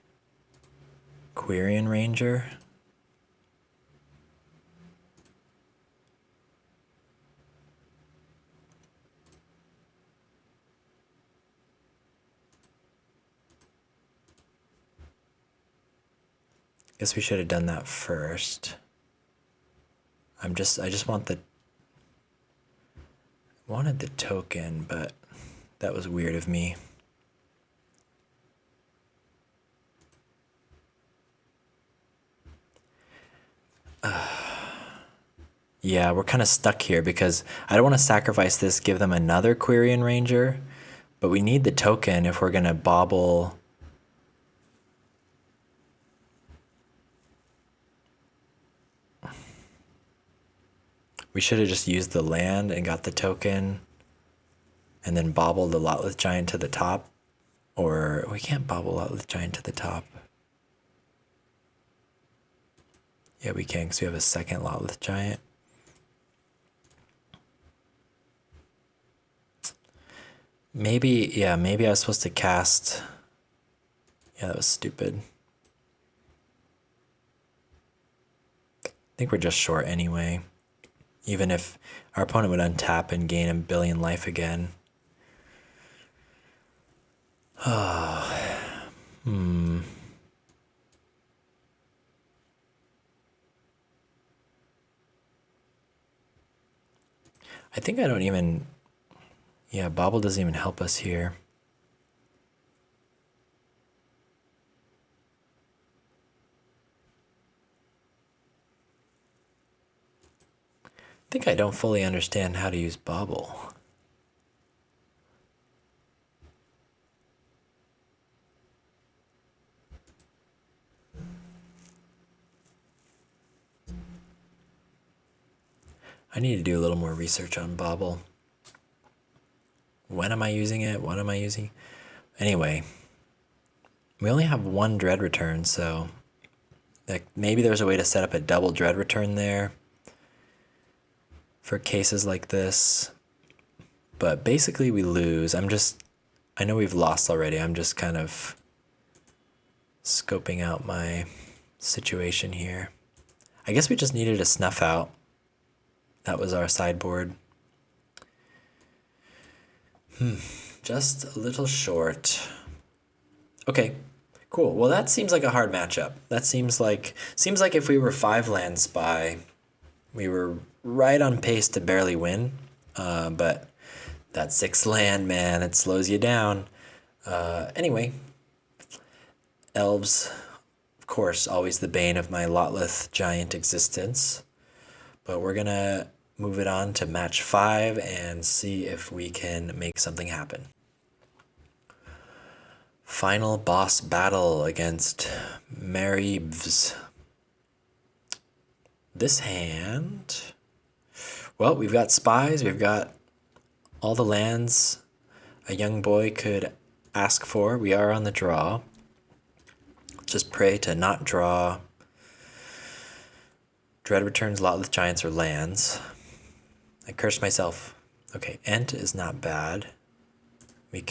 Quirion Ranger. Guess we should have done that first. I just wanted the token, but that was weird of me. Yeah, we're kind of stuck here because I don't want to sacrifice this, give them another Quirion Ranger, but we need the token if we're going to bobble. We should have just used the land and got the token and then bobbled the Lotleth Giant to the top. Or we can't bobble Lotleth Giant to the top. Yeah, we can because we have a second Lotleth Giant. Maybe, yeah, maybe I was supposed to cast. Yeah, that was stupid. I think we're just short anyway. Even if our opponent would untap and gain a billion life again. I think I don't even. Yeah, Bobble doesn't even help us here. I think I don't fully understand how to use Bobble. I need to do a little more research on Bobble. When am I using it? What am I using? Anyway, we only have one Dread Return, so like maybe there's a way to set up a double Dread Return there for cases like this. But basically we lose. I know we've lost already. I'm just kind of scoping out my situation here. I guess we just needed a Snuff Out. That was our sideboard. Just a little short. Okay, cool. Well, that seems like a hard matchup. That seems like if we were 5-land spy, we were right on pace to barely win. But that 6-land, man, it slows you down. Anyway, Elves, of course, always the bane of my Lotleth giant existence. But we're gonna move it on to match 5 and see if we can make something happen. Final boss battle against Maribs. This hand, well, we've got spies, we've got all the lands a young boy could ask for. We are on the draw. Just pray to not draw Dread Returns, Lotleth Giants, or lands. I cursed myself. Okay, Ent is not bad. We're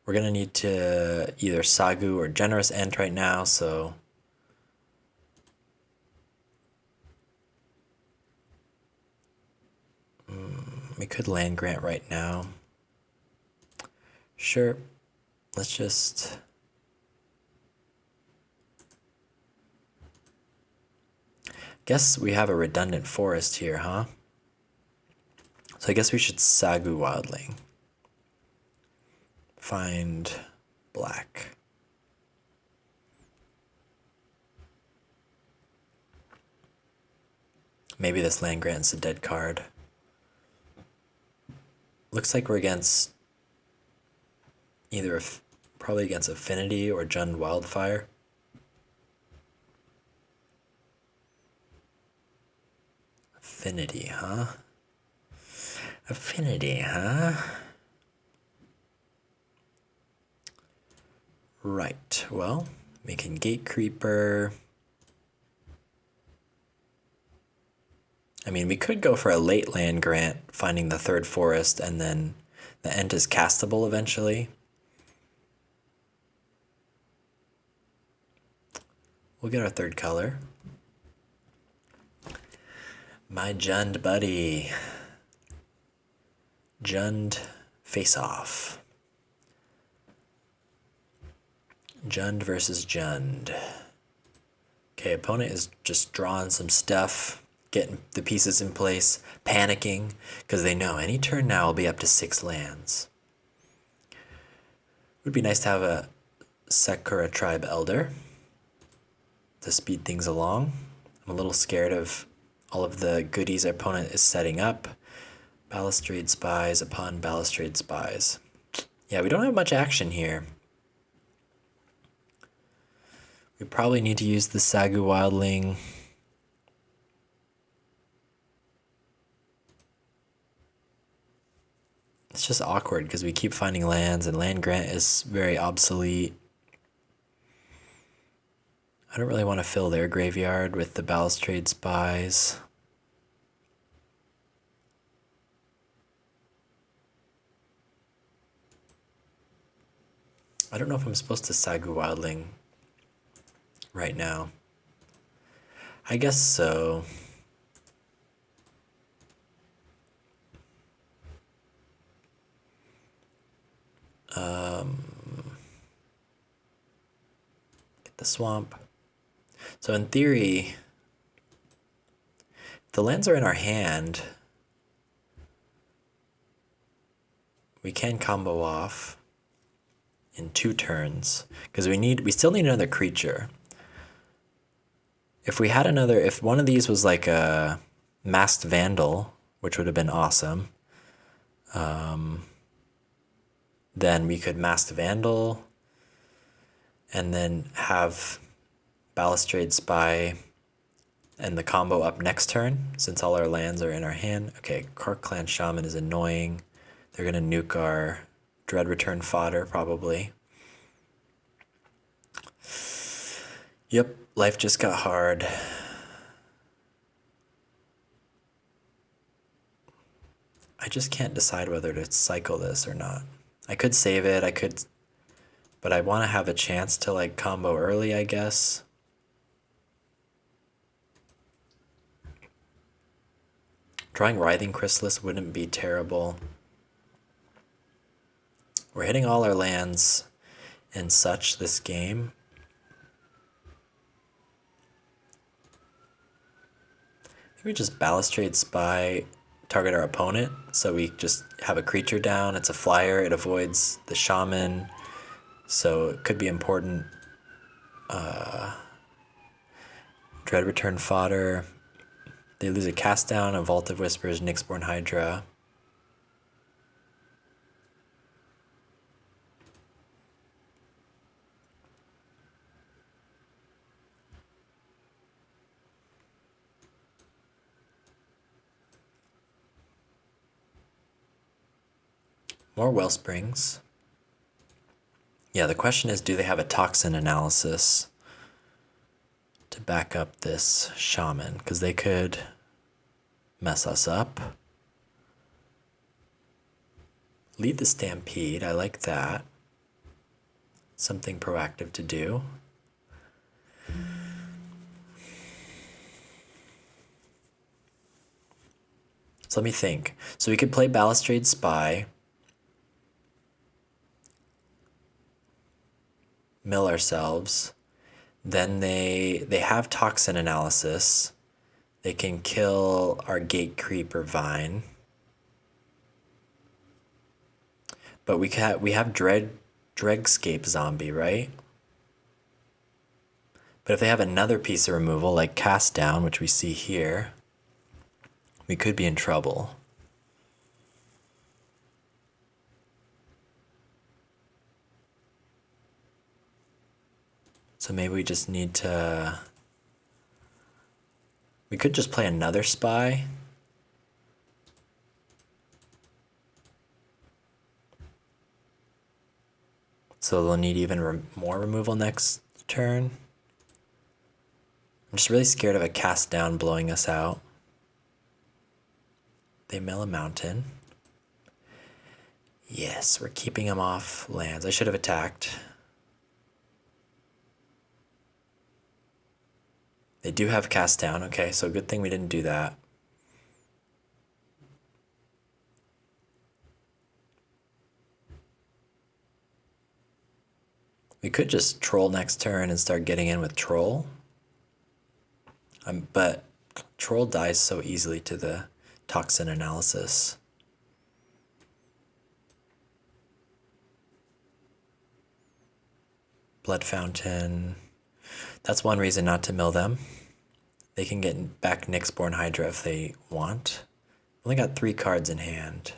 gonna need to either Sagu or Generous Ent right now, so we could land grant right now. Sure, let's just guess we have a redundant forest here, huh? So I guess we should Sagu Wildling. Find black. Maybe this land grant's a dead card. Looks like we're against either probably against Affinity or Jund Wildfire. Affinity, huh? Affinity, huh? Right, well, we can Gate Creeper. I mean, we could go for a late land grant, finding the 3rd forest, and then the Ent is castable eventually. We'll get our 3rd color. My Jund buddy. Jund face off. Jund versus Jund. Okay, opponent is just drawing some stuff, getting the pieces in place, panicking, because they know any turn now will be up to 6 lands. Would be nice to have a Sakura Tribe Elder to speed things along. I'm a little scared of all of the goodies our opponent is setting up. Balustrade Spies upon Balustrade Spies. Yeah, we don't have much action here. We probably need to use the Sagu Wildling. It's just awkward because we keep finding lands and land grant is very obsolete. I don't really want to fill their graveyard with the Balustrade Spies. I don't know if I'm supposed to Sagu Wildling right now. I guess so. Get the swamp. So in theory, if the lands are in our hand, we can combo off in 2 turns because we still need another creature. If one of these was like a Masked Vandal, which would have been awesome, then we could Masked Vandal and then have Balustrade Spy and the combo up next turn since all our lands are in our hand. Okay, Kark Clan Shaman is annoying. They're going to nuke our Dread Return fodder probably. Yep, life just got hard. I just can't decide whether to cycle this or not. I could save it, but I want to have a chance to like combo early, I guess. Drawing Writhing Chrysalis wouldn't be terrible. We're hitting all our lands and such this game. Maybe just Balustrade Spy, target our opponent, so we just have a creature down. It's a flyer, it avoids the shaman, so it could be important. Dread Return fodder. They lose a cast down, a Vault of Whispers, Nyxborn Hydra. More Wellsprings. Yeah, the question is, do they have a toxin analysis to back up this shaman? Because they could mess us up. Lead the Stampede, I like that. Something proactive to do. So let me think. So we could play Balustrade Spy, mill ourselves. Then they have Toxin Analysis. They can kill our Gate Creeper Vine. But we have Dregscape Zombie, right? But if they have another piece of removal, like Cast Down, which we see here, we could be in trouble. So maybe we just need to... We could just play another Spy. So they'll need even more removal next turn. I'm just really scared of a Cast Down blowing us out. They mill a mountain. Yes, we're keeping them off lands. I should have attacked. They do have Cast Down. Okay, so good thing we didn't do that. We could just Troll next turn and start getting in with Troll. But Troll dies so easily to the Toxin Analysis. Blood Fountain. That's one reason not to mill them. They can get back Nyxborn Hydra if they want. Only got 3 cards in hand.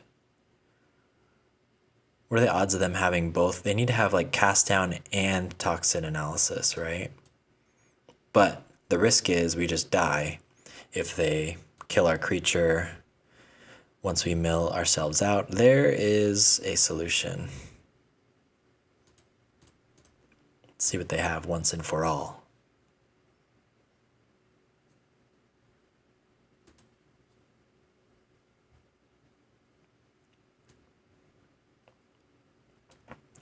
What are the odds of them having both? They need to have like Cast Down and Toxin Analysis, right? But the risk is we just die if they kill our creature once we mill ourselves out. There is a solution. Let's see what they have once and for all.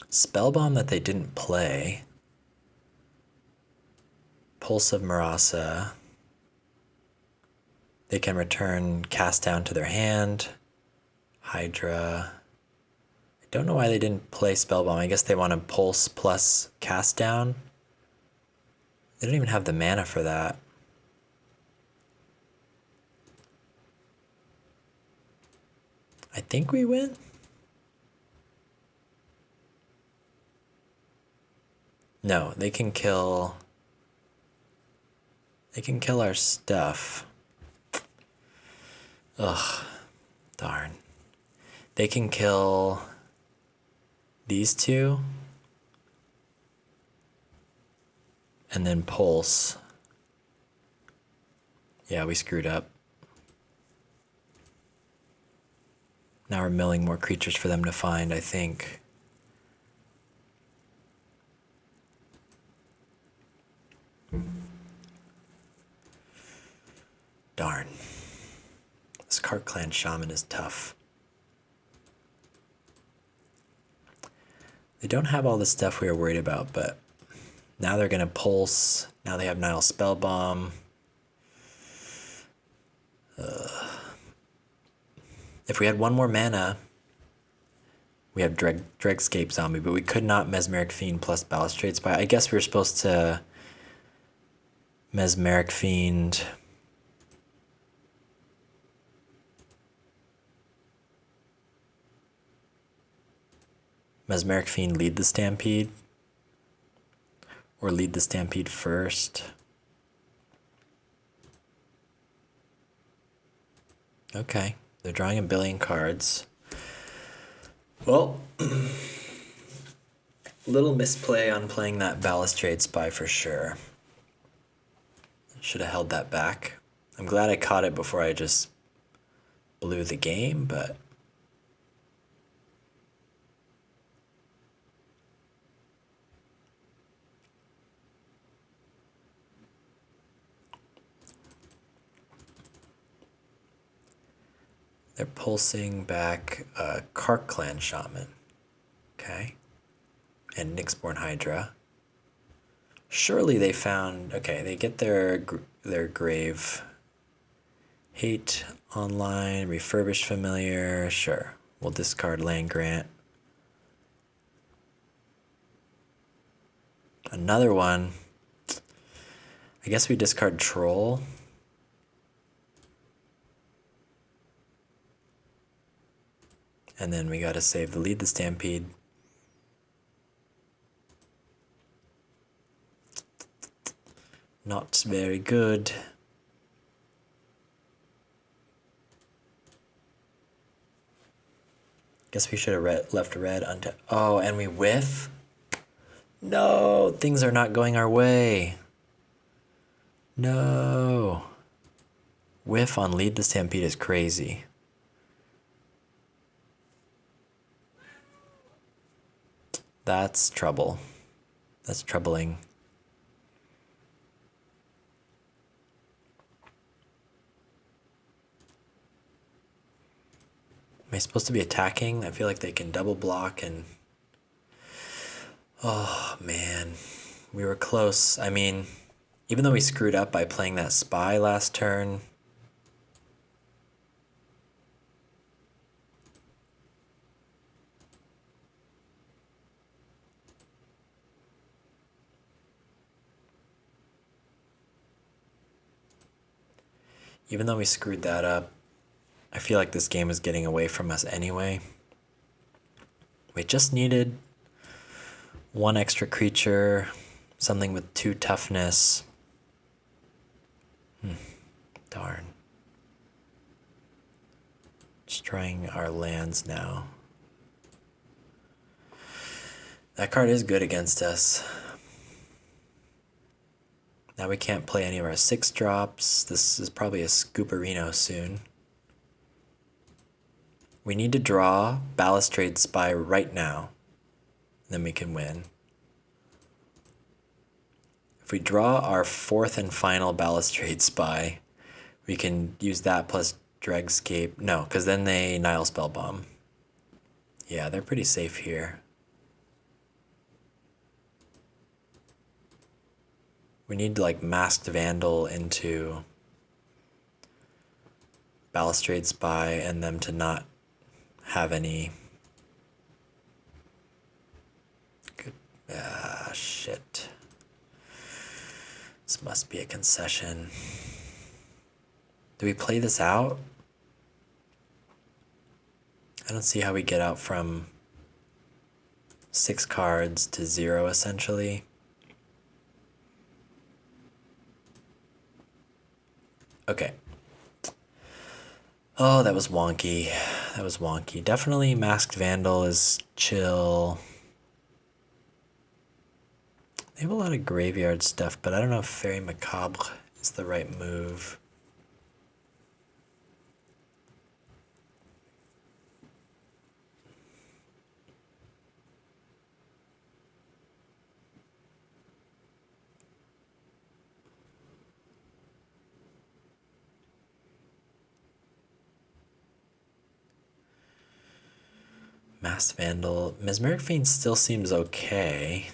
Spellbomb that they didn't play. Pulse of Marasa. They can return cast down to their hand. Hydra. I don't know why they didn't play Spellbomb. I guess they want to pulse plus cast down. They don't even have the mana for that. I think we win. No, they can kill. They can kill our stuff. Ugh, darn. They can kill these two. And then pulse. Yeah, we screwed up. Now we're milling more creatures for them to find, I think. Darn. This Cart Clan Shaman is tough. They don't have all the stuff we were worried about, but now they're going to pulse. Now they have Nile Spellbomb. If we had one more mana, we have Dregscape Zombie, but we could not Mesmeric Fiend plus Balustrade Spy. I guess we were supposed to Mesmeric Fiend. Mesmeric Fiend lead the Stampede. Or lead the Stampede first. Okay, they're drawing a billion cards. Well, little misplay on playing that Balustrade Spy for sure. Should have held that back. I'm glad I caught it before I just blew the game, but they're pulsing back Cart Clan Shaman. Okay. And Nyxborn Hydra. Surely they found... Okay, they get their grave. Hate online, refurbished familiar. Sure. We'll discard Land Grant. Another one. I guess we discard Troll. And then we gotta save the lead the Stampede. Not very good. Guess we should have left red untapped. Oh, and we whiff? No, things are not going our way. No. Whiff on lead the Stampede is crazy. That's trouble. That's troubling. Am I supposed to be attacking? I feel like they can double block and... Oh, man. We were close. I mean, even though we screwed up by playing that Spy last turn... Even though we screwed that up, I feel like this game is getting away from us anyway. We just needed one extra creature, something with 2 toughness. Darn. Destroying our lands now. That card is good against us. Now we can't play any of our 6-drops. This is probably a Scooperino soon. We need to draw Balustrade Spy right now. Then we can win. If we draw our 4th and final Balustrade Spy, we can use that plus Dregscape. No, because then they Nile Spellbomb. Yeah, they're pretty safe here. We need like Masked Vandal into Balustrade Spy and them to not have any good. Shit. This must be a concession. Do we play this out? I don't see how we get out from 6 cards to 0 essentially. Okay. Oh, that was wonky. That was wonky. Definitely Masked Vandal is chill. They have a lot of graveyard stuff, but I don't know if Fairy Macabre is the right move. Masked Vandal. Mesmeric Fiend still seems okay.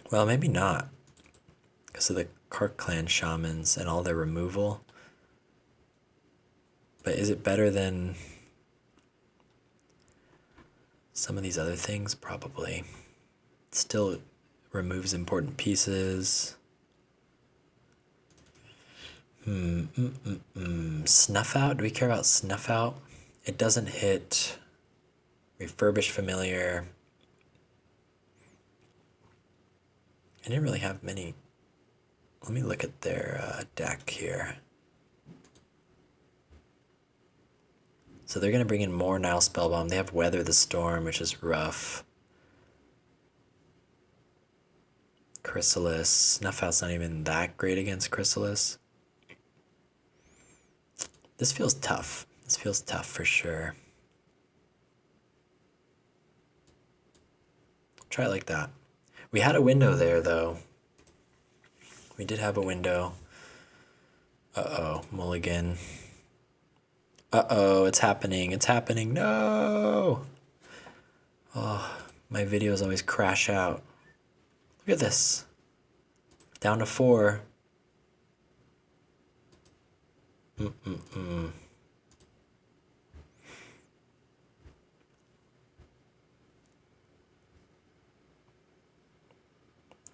Well, maybe not. Because of the Kark Clan Shamans and all their removal. But is it better than some of these other things? Probably. It still removes important pieces. Snuff Out? Do we care about Snuff Out? It doesn't hit Refurbished Familiar. I didn't really have many. Let me look at their deck here. So they're going to bring in more Nile Spellbomb. They have Weather the Storm, which is rough. Chrysalis. Snuff Out's not even that great against Chrysalis. This feels tough. This feels tough for sure. Try it like that. We had a window there, though. We did have a window. Uh-oh, mulligan. Uh-oh, it's happening. It's happening. No! Oh, my videos always crash out. Look at this. Down to 4.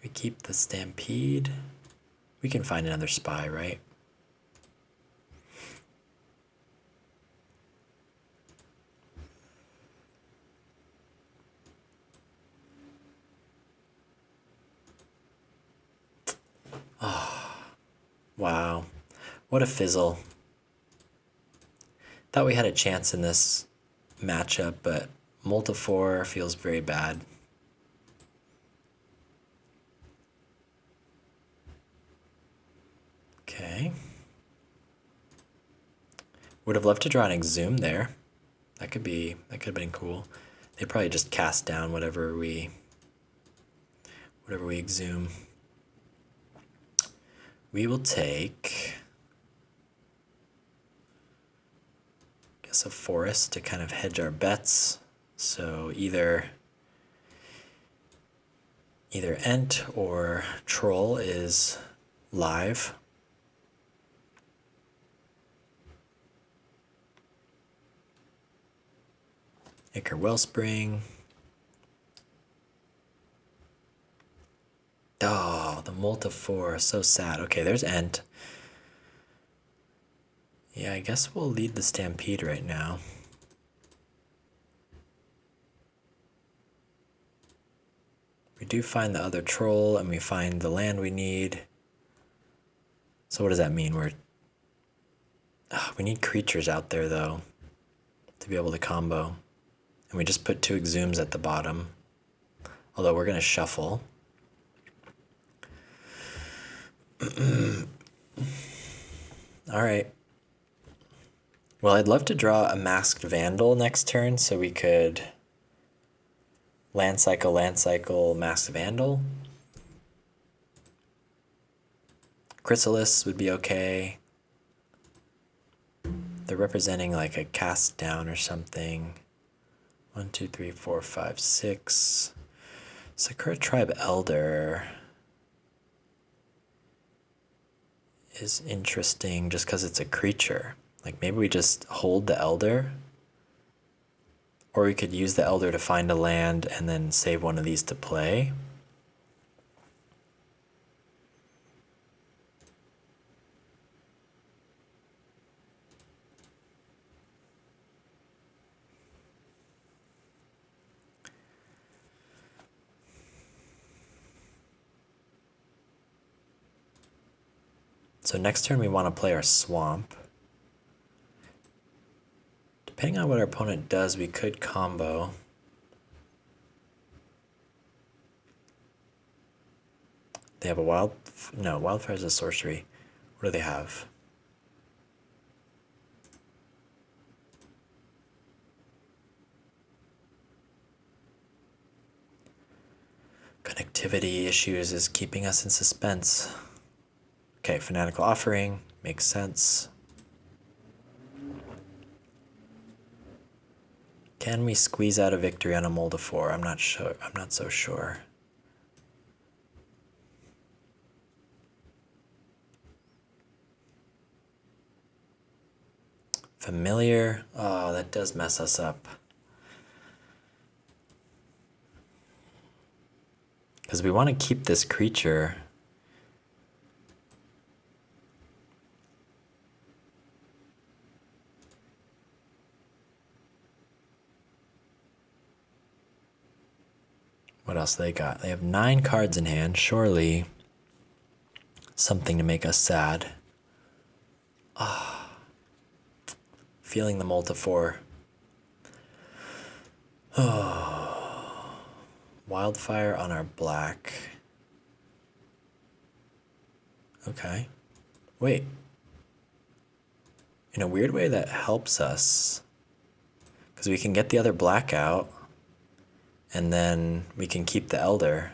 We keep the Stampede. We can find another spy, right? Oh, wow. What a fizzle. Thought we had a chance in this matchup, but Multifor feels very bad. Okay. Would have loved to draw an Exhume there. That could have been cool. They probably just cast down whatever we Exhume. We will take, I guess, a Forest to kind of hedge our bets. So either Ent or Troll is live. Ichor Wellspring. Oh, the Multifor, so sad. Okay, there's Ent. Yeah, I guess we'll lead the Stampede right now. We do find the other Troll, and we find the land we need. So what does that mean? We need creatures out there, though, to be able to combo. And we just put 2 Exhumes at the bottom. Although we're going to shuffle. All right. Well, I'd love to draw a Masked Vandal next turn so we could land cycle, Masked Vandal. Chrysalis would be okay. They're representing like a cast down or something. 1, 2, 3, 4, 5, 6. Sakura Tribe Elder. is interesting just because it's a creature. Like maybe we just hold the Elder, or we could use the Elder to find a land and then save one of these to play. So next turn we want to play our Swamp. Depending on what our opponent does, we could combo. They have a Wildfire is a sorcery. What do they have? Connectivity issues is keeping us in suspense. Okay, Fanatical Offering makes sense. Can we squeeze out a victory on a Moldifor? I'm not sure. I'm not so sure. Familiar. Oh, that does mess us up. Because we want to keep this creature. What else they got? They have 9 cards in hand. Surely something to make us sad. Ah, feeling the Moltifor. Oh, Wildfire on our black. Okay. Wait. In a weird way, that helps us. Because we can get the other black out. And then we can keep the Elder.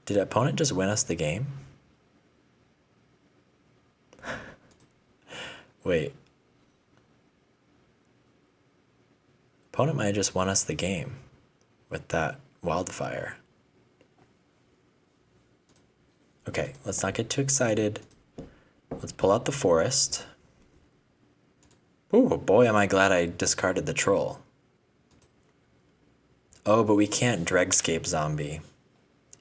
Did opponent just win us the game? Wait. Opponent might have just won us the game with that Wildfire. Okay, let's not get too excited. Let's pull out the Forest. Oh boy, am I glad I discarded the Troll. Oh, but we can't Dregscape Zombie.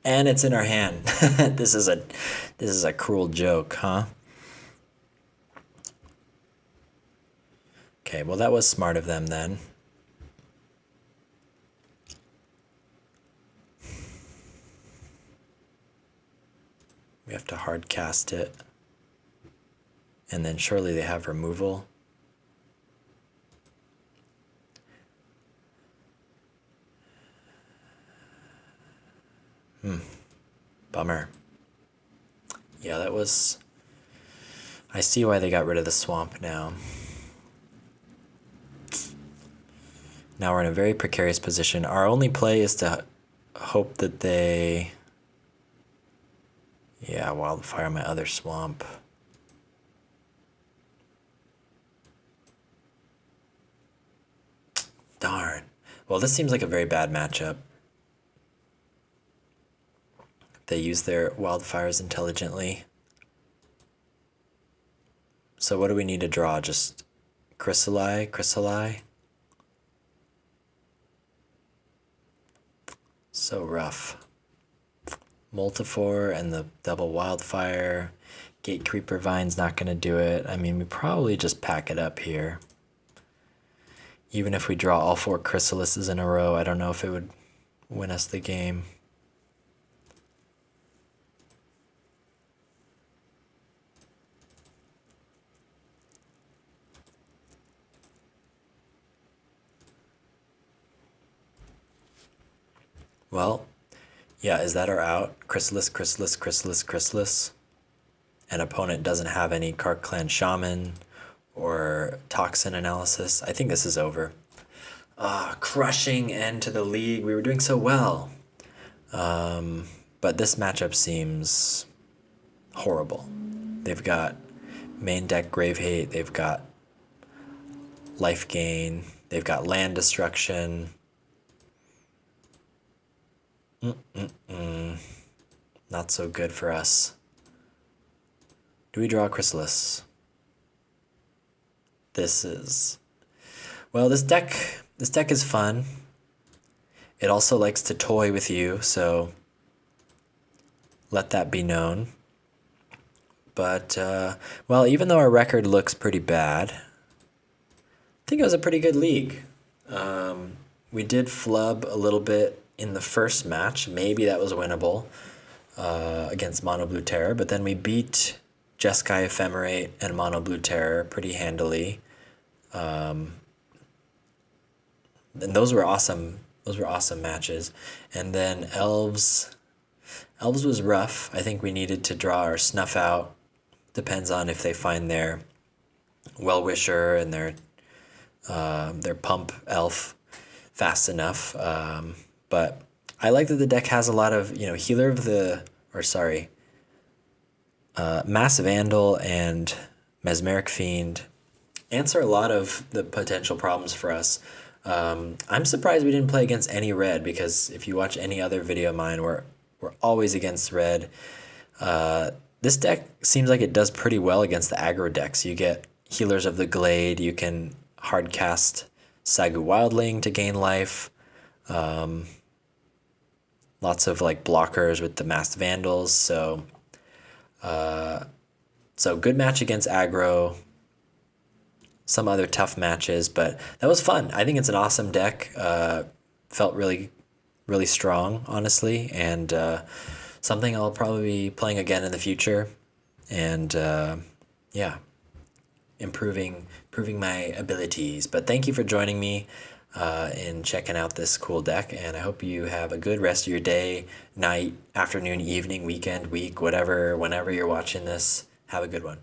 And it's in our hand. This is a cruel joke, huh? Okay, well that was smart of them then. We have to hard cast it. And then surely they have removal. Bummer. Yeah, that was... I see why they got rid of the Swamp now. Now we're in a very precarious position. Our only play is to hope that they... Yeah, Wildfire my other Swamp. Darn. Well, this seems like a very bad matchup. They use their Wildfires intelligently. So what do we need to draw? Just Chrysalii? So rough. Moltifor and the double Wildfire. Gatecreeper Vine's not going to do it. I mean, we probably just pack it up here. Even if we draw all 4 Chrysalises in a row, I don't know if it would win us the game. Well, yeah, is that our out? Chrysalis. An opponent doesn't have any Kark Clan Shaman or Toxin Analysis. I think this is over. Crushing end to the league. We were doing so well. But this matchup seems horrible. They've got main deck Grave Hate. They've got life gain. They've got land destruction. Not so good for us. Do we draw a Chrysalis? Well, this deck is fun. It also likes to toy with you, so let that be known. But, well, even though our record looks pretty bad, I think it was a pretty good league. We did flub a little bit in the first match. Maybe that was winnable against Mono Blue Terror, but then we beat Jeskai, Ephemerate, and Mono Blue Terror pretty handily. And those were awesome. Those were awesome matches. And then Elves was rough. I think we needed to draw or snuff out. Depends on if they find their Well-Wisher and their pump elf fast enough. But I like that the deck has a lot of, Healer of the, or sorry, Massive Vandal and Mesmeric Fiend answer a lot of the potential problems for us. I'm surprised we didn't play against any red, because if you watch any other video of mine, we're always against red. This deck seems like it does pretty well against the aggro decks. You get Healers of the Glade, you can hard cast Sagu Wildling to gain life. Lots of like blockers with the Masked Vandals, so good match against aggro. Some other tough matches, but that was fun. I think it's an awesome deck. Felt really, really strong, honestly, and something I'll probably be playing again in the future. And yeah, improving my abilities. But thank you for joining me in checking out this cool deck, and I hope you have a good rest of your day, night, afternoon, evening, weekend, week, whatever, whenever you're watching this. Have a good one.